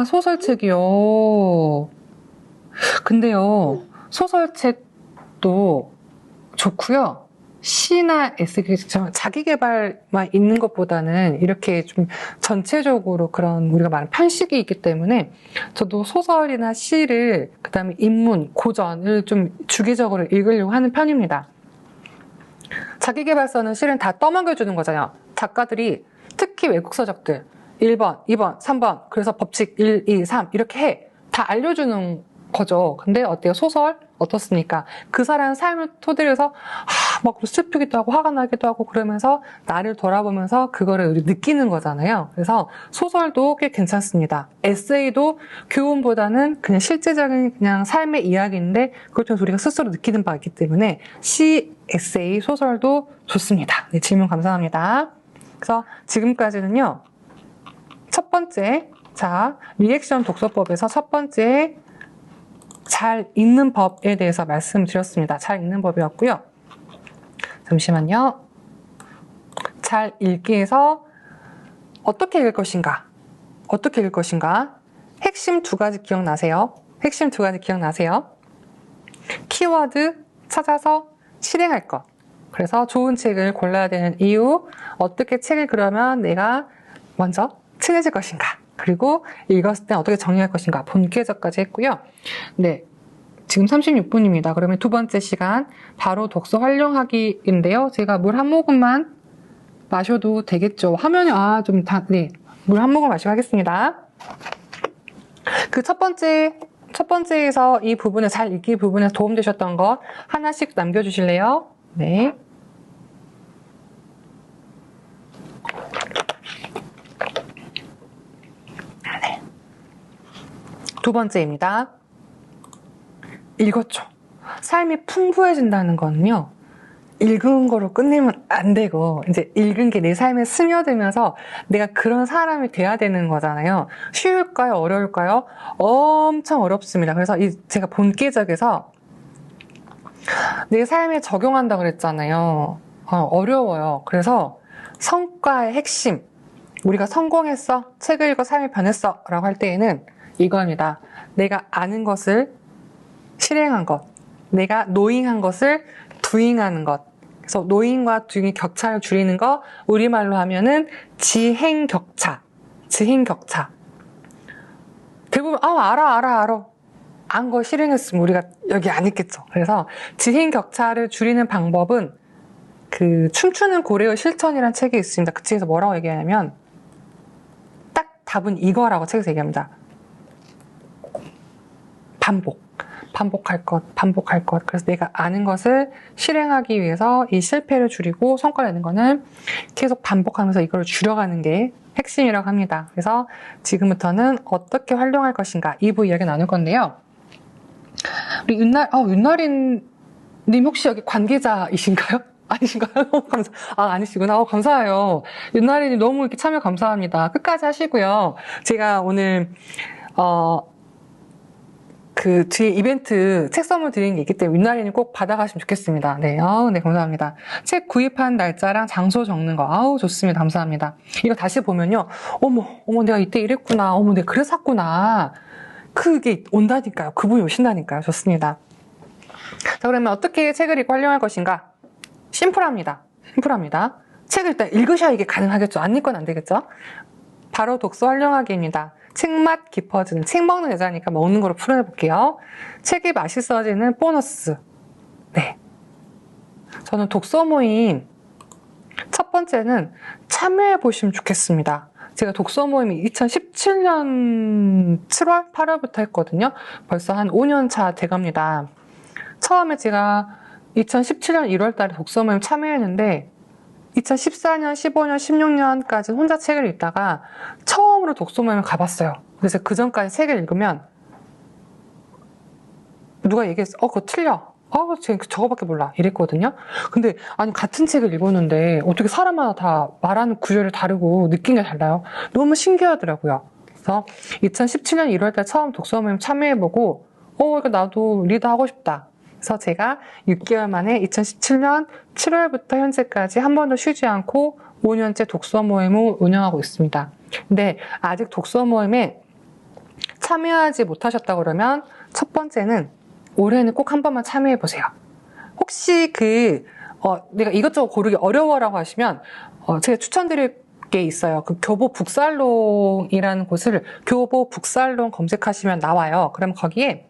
소설책이요. 근데요, 소설책도 좋고요. 시나 에세이, 자기 개발만 있는 것보다는 이렇게 좀 전체적으로 그런 우리가 말하는 편식이 있기 때문에 저도 소설이나 시를, 그 다음에 인문, 고전을 좀 주기적으로 읽으려고 하는 편입니다. 자기 개발서는 실은 다 떠먹여주는 거잖아요. 작가들이 특히 외국 서적들 1번, 2번, 3번, 그래서 법칙 1, 2, 3 이렇게 해. 다 알려주는 거죠. 근데 어때요? 소설 어떻습니까? 그 사람 삶을 토대로 해서 막 슬프기도 하고 화가 나기도 하고 그러면서 나를 돌아보면서 그거를 느끼는 거잖아요. 그래서 소설도 꽤 괜찮습니다. 에세이도 교훈보다는 그냥 실제적인 그냥 삶의 이야기인데 그걸 통해서 우리가 스스로 느끼는 바가 있기 때문에 시, 에세이, 소설도 좋습니다. 네, 질문 감사합니다. 그래서 지금까지는요. 첫 번째, 자, 리액션 독서법에서 첫 번째 잘 읽는 법에 대해서 말씀드렸습니다. 잘 읽는 법이었고요. 잠시만요. 잘 읽기에서 어떻게 읽을 것인가? 어떻게 읽을 것인가? 핵심 두 가지 기억나세요? 핵심 두 가지 기억나세요? 키워드 찾아서 실행할 것. 그래서 좋은 책을 골라야 되는 이유, 어떻게 책을 그러면 내가 먼저 친해질 것인가? 그리고 읽었을 때 어떻게 정리할 것인가? 본계적까지 했고요. 네. 지금 36분입니다. 그러면 두 번째 시간 바로 독서 활용하기인데요. 제가 물 한 모금만 마셔도 되겠죠. 화면이 네. 물 한 모금 마시고 하겠습니다. 그 첫 번째에서 이 부분에 잘 읽기 부분에서 도움되셨던 것 하나씩 남겨주실래요? 네. 두 번째입니다. 읽었죠. 삶이 풍부해진다는 건요. 읽은 거로 끝내면 안 되고 이제 읽은 게 내 삶에 스며들면서 내가 그런 사람이 돼야 되는 거잖아요. 쉬울까요? 어려울까요? 엄청 어렵습니다. 그래서 제가 본계적에서 내 삶에 적용한다고 그랬잖아요. 어려워요. 그래서 성과의 핵심, 우리가 성공했어, 책을 읽어 삶이 변했어 라고 할 때에는 이겁니다. 내가 아는 것을 실행한 것, 내가 노잉한 것을 두잉하는 것. 그래서 노잉과 두잉의 격차를 줄이는 거, 우리말로 하면은 지행격차. 지행격차. 대부분 알아. 안 거 실행했으면 우리가 여기 안 있겠죠. 그래서 지행격차를 줄이는 방법은 그 춤추는 고래의 실천이라는 책이 있습니다. 그 책에서 뭐라고 얘기하냐면 딱 답은 이거라고 책에서 얘기합니다. 반복할 것. 그래서 내가 아는 것을 실행하기 위해서 이 실패를 줄이고 성과를 내는 거는 계속 반복하면서 이걸 줄여가는 게 핵심이라고 합니다. 그래서 지금부터는 어떻게 활용할 것인가 2부 이야기 나눌 건데요. 우리 윤나린 님 혹시 여기 관계자이신가요? 아니신가요? 아니시구나. 감사해요. 윤나린님 너무 이렇게 참여 감사합니다. 끝까지 하시고요. 제가 오늘 그 뒤에 이벤트 책 선물 드리는 게 있기 때문에 윤나리님 꼭 받아가시면 좋겠습니다. 네, 네, 감사합니다. 책 구입한 날짜랑 장소 적는 거, 좋습니다. 감사합니다. 이거 다시 보면요. 어머, 내가 이때 이랬구나. 어머, 내가 그래서 샀구나. 그게 온다니까요. 그분이 오신다니까요. 좋습니다. 자, 그러면 어떻게 책을 읽고 활용할 것인가? 심플합니다. 책을 일단 읽으셔야 이게 가능하겠죠. 안 읽고는 안 되겠죠? 바로 독서 활용하기입니다. 책맛 깊어지는, 책 먹는 여자니까 먹는 거로 풀어볼게요. 책이 맛있어지는 보너스. 네. 저는 독서 모임 첫 번째는 참여해보시면 좋겠습니다. 제가 독서 모임이 2017년 7월, 8월부터 했거든요. 벌써 한 5년 차 돼갑니다. 처음에 제가 2017년 1월 달에 독서 모임 참여했는데 2014년, 15년, 16년까지 혼자 책을 읽다가 처음으로 독서 모임을 가봤어요. 그래서 그 전까지 책을 읽으면 누가 얘기했어. 그거 틀려. 저거밖에 몰라. 이랬거든요. 근데 아니 같은 책을 읽었는데 어떻게 사람마다 다 말하는 구절이 다르고 느낀 게 달라요. 너무 신기하더라고요. 그래서 2017년 1월달 처음 독서 모임 참여해보고 이거 나도 리더하고 싶다. 그래서 제가 6개월 만에 2017년 7월부터 현재까지 한 번도 쉬지 않고 5년째 독서 모임을 운영하고 있습니다. 근데 아직 독서 모임에 참여하지 못하셨다고 그러면 첫 번째는 올해는 꼭 한 번만 참여해보세요. 혹시 내가 이것저것 고르기 어려워라고 하시면 제가 추천드릴 게 있어요. 그 교보 북살롱이라는 곳을 교보 북살롱 검색하시면 나와요. 그럼 거기에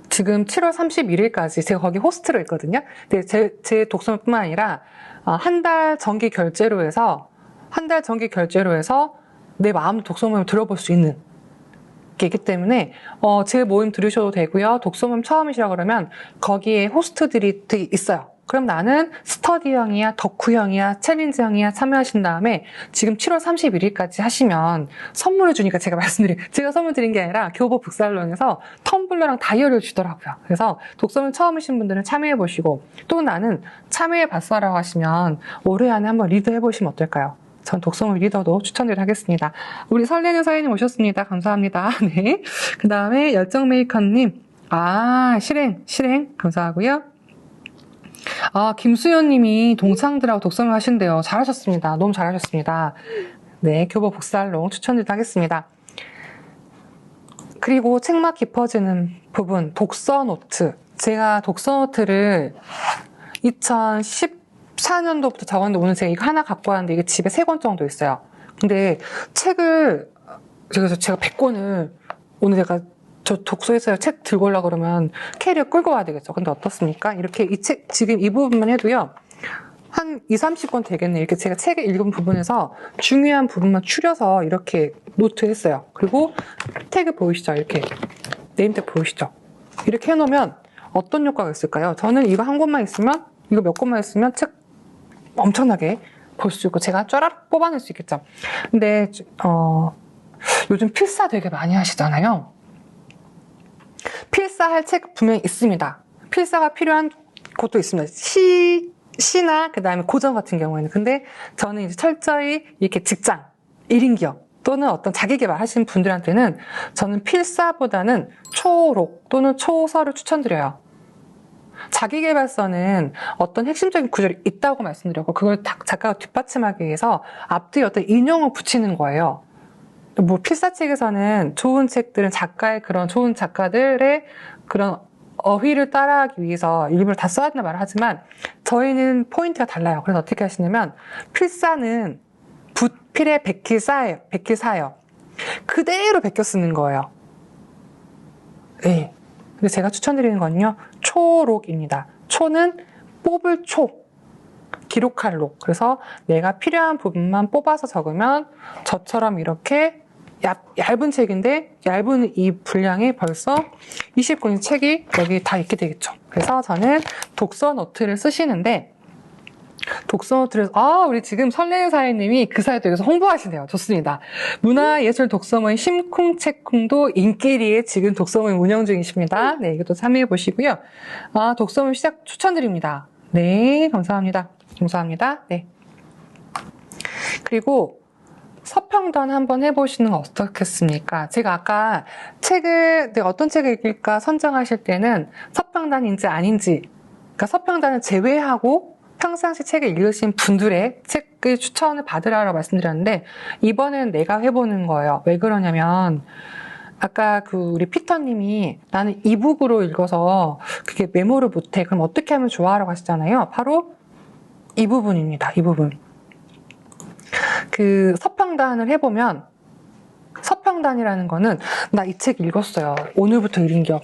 지금 7월 31일까지 제가 거기 호스트로 있거든요. 근데 제 독서뿐만 아니라 한 달 정기 결제로 해서 내 마음 독서 모임 들어볼 수 있는 게 있기 때문에 제 모임 들으셔도 되고요. 독서 모임 처음이시라 그러면 거기에 호스트들이 있어요. 그럼 나는 스터디형이야, 덕후형이야, 챌린지형이야 참여하신 다음에 지금 7월 31일까지 하시면 선물을 주니까 제가 선물 드린 게 아니라 교보 북살롱에서 텀블러랑 다이어리를 주더라고요. 그래서 독서모임 처음이신 분들은 참여해보시고 또 나는 참여해봤어라고 하시면 올해 안에 한번 리드해보시면 어떨까요? 전 독서모임 리더도 추천드리겠습니다. 우리 설레는 사연님 오셨습니다. 감사합니다. 네. 그 다음에 열정메이커님, 실행 감사하고요. 김수연 님이 동창들하고 독서모임 하신대요. 잘하셨습니다. 너무 잘하셨습니다. 네, 교보 북살롱 추천드리겠습니다. 그리고 책맛 깊어지는 부분, 독서 노트. 제가 독서 노트를 2014년도부터 적었는데 오늘 제가 이거 하나 갖고 왔는데 이게 집에 3권 정도 있어요. 근데 책을, 그래서 제가 100권을 오늘 제가 저 독서했어요. 책 들고 오려고 그러면 캐리어 끌고 와야 되겠죠. 근데 어떻습니까? 이렇게 이 책, 지금 이 부분만 해도요. 한 20-30권 되겠네. 이렇게 제가 책을 읽은 부분에서 중요한 부분만 추려서 이렇게 노트 했어요. 그리고 태그 보이시죠? 이렇게. 네임택 보이시죠? 이렇게 해놓으면 어떤 효과가 있을까요? 저는 이거 한 권만 있으면, 이거 몇 권만 있으면 책 엄청나게 볼 수 있고 제가 쫘라락 뽑아낼 수 있겠죠. 근데, 요즘 필사 되게 많이 하시잖아요. 필사할 책 분명히 있습니다. 필사가 필요한 곳도 있습니다. 시나 그 다음에 고전 같은 경우에는. 근데 저는 이제 철저히 이렇게 직장, 1인 기업 또는 어떤 자기개발 하시는 분들한테는 저는 필사보다는 초록 또는 초서를 추천드려요. 자기개발서는 어떤 핵심적인 구절이 있다고 말씀드렸고 그걸 작가가 뒷받침하기 위해서 앞뒤에 어떤 인용을 붙이는 거예요. 뭐 필사책에서는 좋은 책들은 그런 좋은 작가들의 그런 어휘를 따라하기 위해서 일부러 다 써야 된다 말을 하지만 저희는 포인트가 달라요. 그래서 어떻게 하시냐면 필사는 붓필에 백필 사예요. 그대로 베껴 쓰는 거예요. 네. 근데 제가 추천드리는 건요. 초록입니다. 초는 뽑을 초. 기록할 록. 그래서 내가 필요한 부분만 뽑아서 적으면 저처럼 이렇게 얇은 책인데 얇은 이 분량이 벌써 20권의 책이 여기 다 있게 되겠죠. 그래서 저는 독서 노트를 쓰시는데 독서 노트를 우리 지금 설레는 사회님이 그 사이도 여기서 홍보하시네요. 좋습니다. 문화예술 독서모임 심쿵책쿵도 인기리에 지금 독서모임 운영 중이십니다. 네, 이것도 참여해 보시고요. 독서모임 시작 추천드립니다. 네, 감사합니다. 네. 그리고 서평단 한번 해보시는 건 어떻겠습니까? 제가 아까 내가 어떤 책을 읽을까 선정하실 때는 서평단인지 아닌지, 그러니까 서평단을 제외하고 평상시 책을 읽으신 분들의 책을 추천을 받으라고 말씀드렸는데, 이번엔 내가 해보는 거예요. 왜 그러냐면, 아까 우리 피터님이 나는 이북으로 읽어서 그게 메모를 못해. 그럼 어떻게 하면 좋아하라고 하시잖아요. 바로 이 부분입니다. 이 부분. 서평단을 해보면, 서평단이라는 거는, 나 이 책 읽었어요. 오늘부터 읽은 격.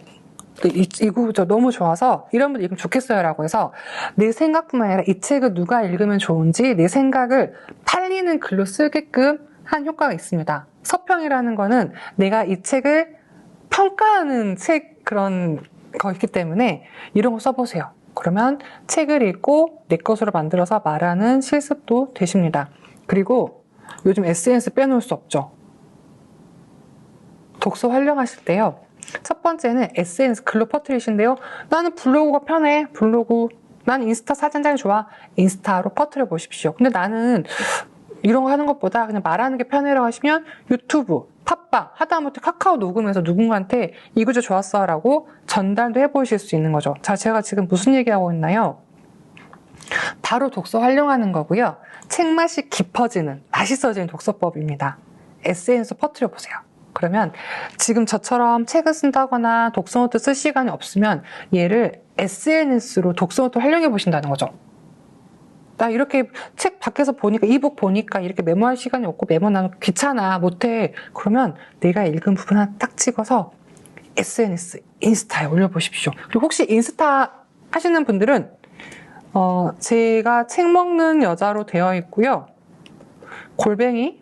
이거 너무 좋아서, 이런 분들 읽으면 좋겠어요. 라고 해서, 내 생각뿐만 아니라 이 책을 누가 읽으면 좋은지, 내 생각을 팔리는 글로 쓰게끔 한 효과가 있습니다. 서평이라는 거는 내가 이 책을 평가하는 그런 거 있기 때문에, 이런 거 써보세요. 그러면 책을 읽고 내 것으로 만들어서 말하는 실습도 되십니다. 그리고 요즘 SNS 빼놓을 수 없죠. 독서 활용하실 때요. 첫 번째는 SNS 글로 퍼뜨리신데요. 나는 블로그가 편해. 난 인스타 사진장이 좋아. 인스타로 퍼뜨려 보십시오. 근데 나는 이런 거 하는 것보다 그냥 말하는 게 편해라고 하시면 유튜브, 팟빵, 하다못해 카카오 녹음해서 누군가한테 이 구조 좋았어 라고 전달도 해보실 수 있는 거죠. 자, 제가 지금 무슨 얘기하고 있나요? 바로 독서 활용하는 거고요. 책맛이 깊어지는, 맛있어지는 독서법입니다. SNS 퍼뜨려 보세요. 그러면 지금 저처럼 책을 쓴다거나 독서노트 쓸 시간이 없으면 얘를 SNS로 독서노트 활용해 보신다는 거죠. 나 이렇게 책 밖에서 보니까, 이북 보니까 이렇게 메모할 시간이 없고 메모 나는 귀찮아, 못해. 그러면 내가 읽은 부분 하나 딱 찍어서 SNS, 인스타에 올려보십시오. 그리고 혹시 인스타 하시는 분들은 제가 책 먹는 여자로 되어 있고요. _북잇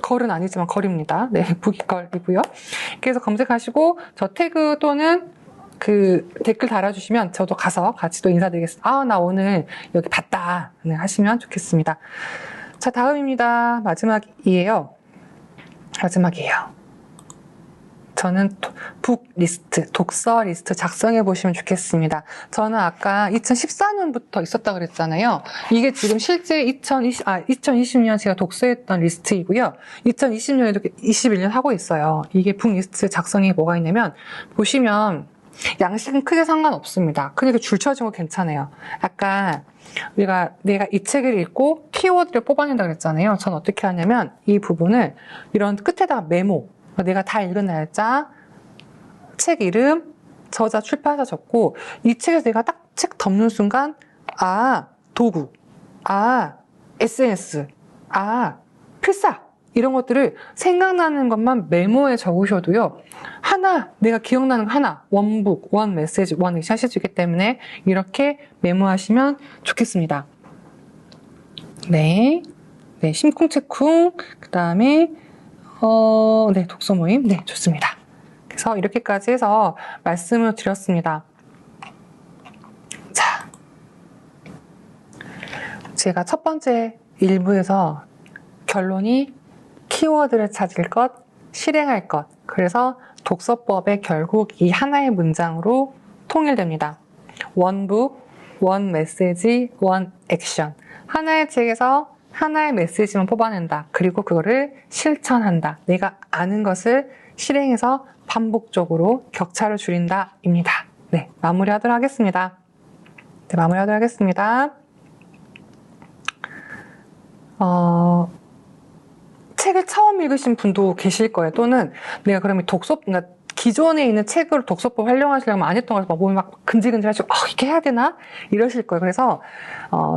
걸은 아니지만 걸입니다. 네, 북이걸이고요. 그래서 검색하시고 저 태그 또는 그 댓글 달아주시면 저도 가서 같이 또 인사드리겠습니다. 아, 나 오늘 여기 봤다. 네, 하시면 좋겠습니다. 자, 다음입니다. 마지막이에요. 저는 북 리스트, 독서 리스트 작성해 보시면 좋겠습니다. 저는 아까 2014년부터 있었다 그랬잖아요. 이게 지금 실제 2020년 제가 독서했던 리스트이고요. 2020년에도 21년 하고 있어요. 이게 북 리스트 작성에 뭐가 있냐면, 보시면 양식은 크게 상관없습니다. 그러니까 줄 쳐진 거 괜찮아요. 아까 내가 이 책을 읽고 키워드를 뽑아낸다 그랬잖아요. 전 어떻게 하냐면 이 부분을 이런 끝에다가 메모, 내가 다 읽은 날짜, 책 이름, 저자, 출판사 적고 이 책에서 내가 딱 책 덮는 순간 도구, SNS, 필사 이런 것들을 생각나는 것만 메모에 적으셔도요. 하나, 내가 기억나는 거 하나, 원북, 원 메시지, 원 액션 하실 수 있기 때문에 이렇게 메모하시면 좋겠습니다. 네, 심쿵체쿵, 그 다음에 네, 독서 모임, 네, 좋습니다. 그래서 이렇게까지 해서 말씀을 드렸습니다. 자, 제가 첫 번째 1부에서 결론이 키워드를 찾을 것, 실행할 것. 그래서 독서법에 결국 이 하나의 문장으로 통일됩니다. 원북, 원 메시지, 원 액션. 하나의 책에서 하나의 메시지만 뽑아낸다. 그리고 그거를 실천한다. 내가 아는 것을 실행해서 반복적으로 격차를 줄인다. 입니다. 네, 마무리하도록 하겠습니다. 책을 처음 읽으신 분도 계실 거예요. 또는 내가 그러면 그러니까 기존에 있는 책으로 독서법 활용하시려면 안 했던 걸 몸이 막 근질근질 하시고 이렇게 해야 되나? 이러실 거예요. 그래서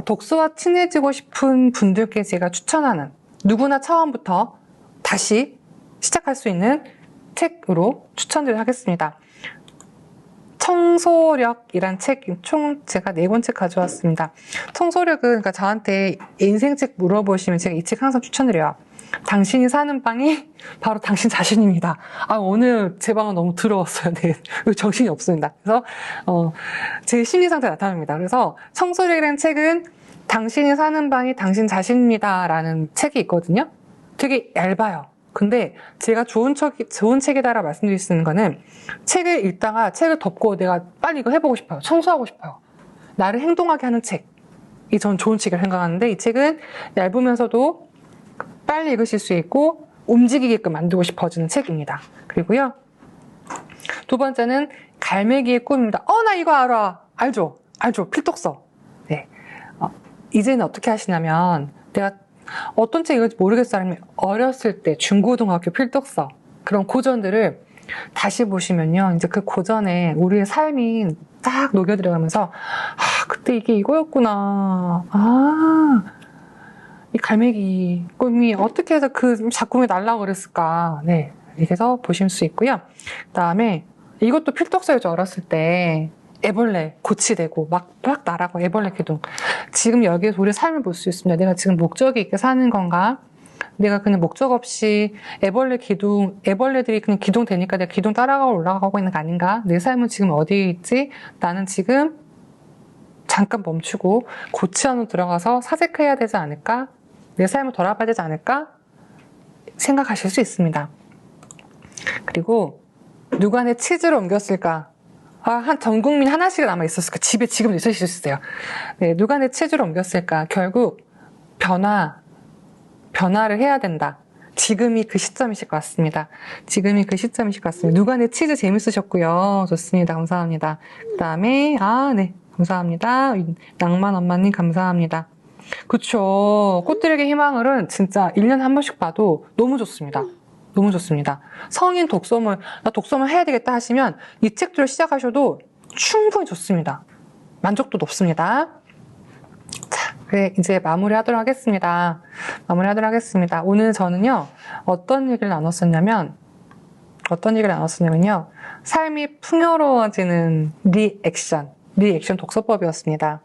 독서와 친해지고 싶은 분들께 제가 추천하는 누구나 처음부터 다시 시작할 수 있는 책으로 추천드리도록 하겠습니다. 청소력이란 책, 총 제가 4권 책 가져왔습니다. 청소력은 그러니까 저한테 인생책 물어보시면 제가 이 책 항상 추천드려요. 당신이 사는 방이 바로 당신 자신입니다. 오늘 제 방은 너무 더러웠어요. 네. 정신이 없습니다. 그래서, 제 심리 상태 나타납니다. 그래서 청소력이라는 책은 당신이 사는 방이 당신 자신입니다. 라는 책이 있거든요. 되게 얇아요. 근데 제가 좋은 책이다라 말씀드릴 수 있는 거는 책을 읽다가 책을 덮고 내가 빨리 이거 해보고 싶어요. 청소하고 싶어요. 나를 행동하게 하는 책이 전 좋은 책이라고 생각하는데 이 책은 얇으면서도 빨리 읽으실 수 있고 움직이게끔 만들고 싶어지는 책입니다. 그리고요. 두 번째는 갈매기의 꿈입니다. 나 이거 알아. 알죠? 필독서. 네. 이제는 어떻게 하시냐면 내가 어떤 책 읽을지 모르겠어요. 어렸을 때 중고등학교 필독서 그런 고전들을 다시 보시면요. 이제 그 고전에 우리의 삶이 딱 녹여 들어가면서 그때 이게 이거였구나. 이 갈매기 꿈이 어떻게 해서 그 작품이 날라고 그랬을까. 네. 이렇게 해서 보실 수 있고요. 그 다음에 이것도 필독서였죠. 어렸을 때. 애벌레 고치되고 막 날아가고 애벌레 기둥. 지금 여기에서 우리의 삶을 볼 수 있습니다. 내가 지금 목적이 있게 사는 건가? 내가 그냥 목적 없이 애벌레들이 그냥 기둥 되니까 내가 기둥 따라가고 올라가고 있는 거 아닌가? 내 삶은 지금 어디에 있지? 나는 지금 잠깐 멈추고 고치 안으로 들어가서 사색해야 되지 않을까? 내 삶을 돌아봐야 되지 않을까? 생각하실 수 있습니다. 그리고 누가 내 치즈를 옮겼을까? 전 국민 하나씩은 아마 있었을까? 집에 지금도 있으실 수 있어요. 네, 누가 내 치즈를 옮겼을까? 결국 변화를 해야 된다. 지금이 그 시점이실 것 같습니다. 누가 내 치즈 재밌으셨고요. 좋습니다. 감사합니다. 그 다음에 네, 감사합니다. 낭만 엄마님 감사합니다. 그쵸. 꽃들에게 희망을은 진짜 1년에 한 번씩 봐도 너무 좋습니다. 성인 독서물, 나 독서물 해야 되겠다 하시면 이 책들을 시작하셔도 충분히 좋습니다. 만족도 높습니다. 자, 이제 마무리하도록 하겠습니다. 오늘 저는요, 어떤 얘기를 나눴었냐면요, 삶이 풍요로워지는 리액션 독서법이었습니다.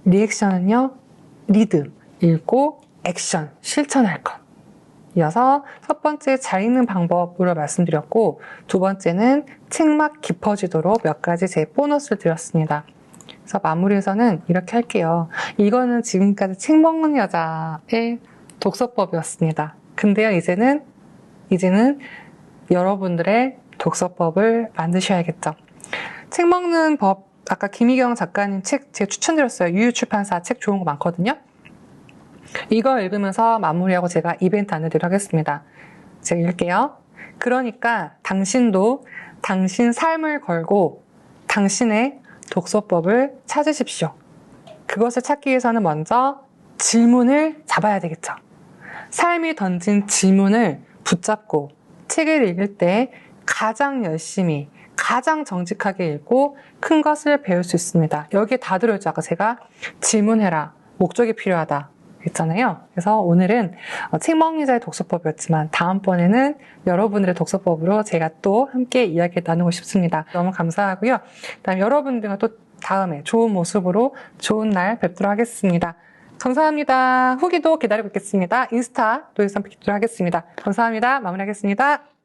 리액션은요, 리드, 읽고 액션, 실천할 것. 이어서 첫 번째 잘 읽는 방법으로 말씀드렸고, 두 번째는 책막 깊어지도록 몇 가지 제 보너스를 드렸습니다. 그래서 마무리에서는 이렇게 할게요. 이거는 지금까지 책 먹는 여자의 독서법이었습니다. 근데요, 이제는 여러분들의 독서법을 만드셔야겠죠. 책 먹는 법, 아까 김희경 작가님 책 제가 추천드렸어요. 유유출판사 책 좋은 거 많거든요. 이거 읽으면서 마무리하고 제가 이벤트 안내드리도록 하겠습니다. 제가 읽을게요. 그러니까 당신도 당신 삶을 걸고 당신의 독서법을 찾으십시오. 그것을 찾기 위해서는 먼저 질문을 잡아야 되겠죠. 삶이 던진 질문을 붙잡고 책을 읽을 때 가장 열심히, 가장 정직하게 읽고 큰 것을 배울 수 있습니다. 여기에 다 들어있죠. 아까 제가 질문해라, 목적이 필요하다 했잖아요. 그래서 오늘은 책 먹는 자의 독서법이었지만 다음번에는 여러분들의 독서법으로 제가 또 함께 이야기 나누고 싶습니다. 너무 감사하고요. 그다음 여러분들과 또 다음에 좋은 모습으로 좋은 날 뵙도록 하겠습니다. 감사합니다. 후기도 기다리고 있겠습니다. 인스타도 해서 뵙도록 하겠습니다. 감사합니다. 마무리하겠습니다.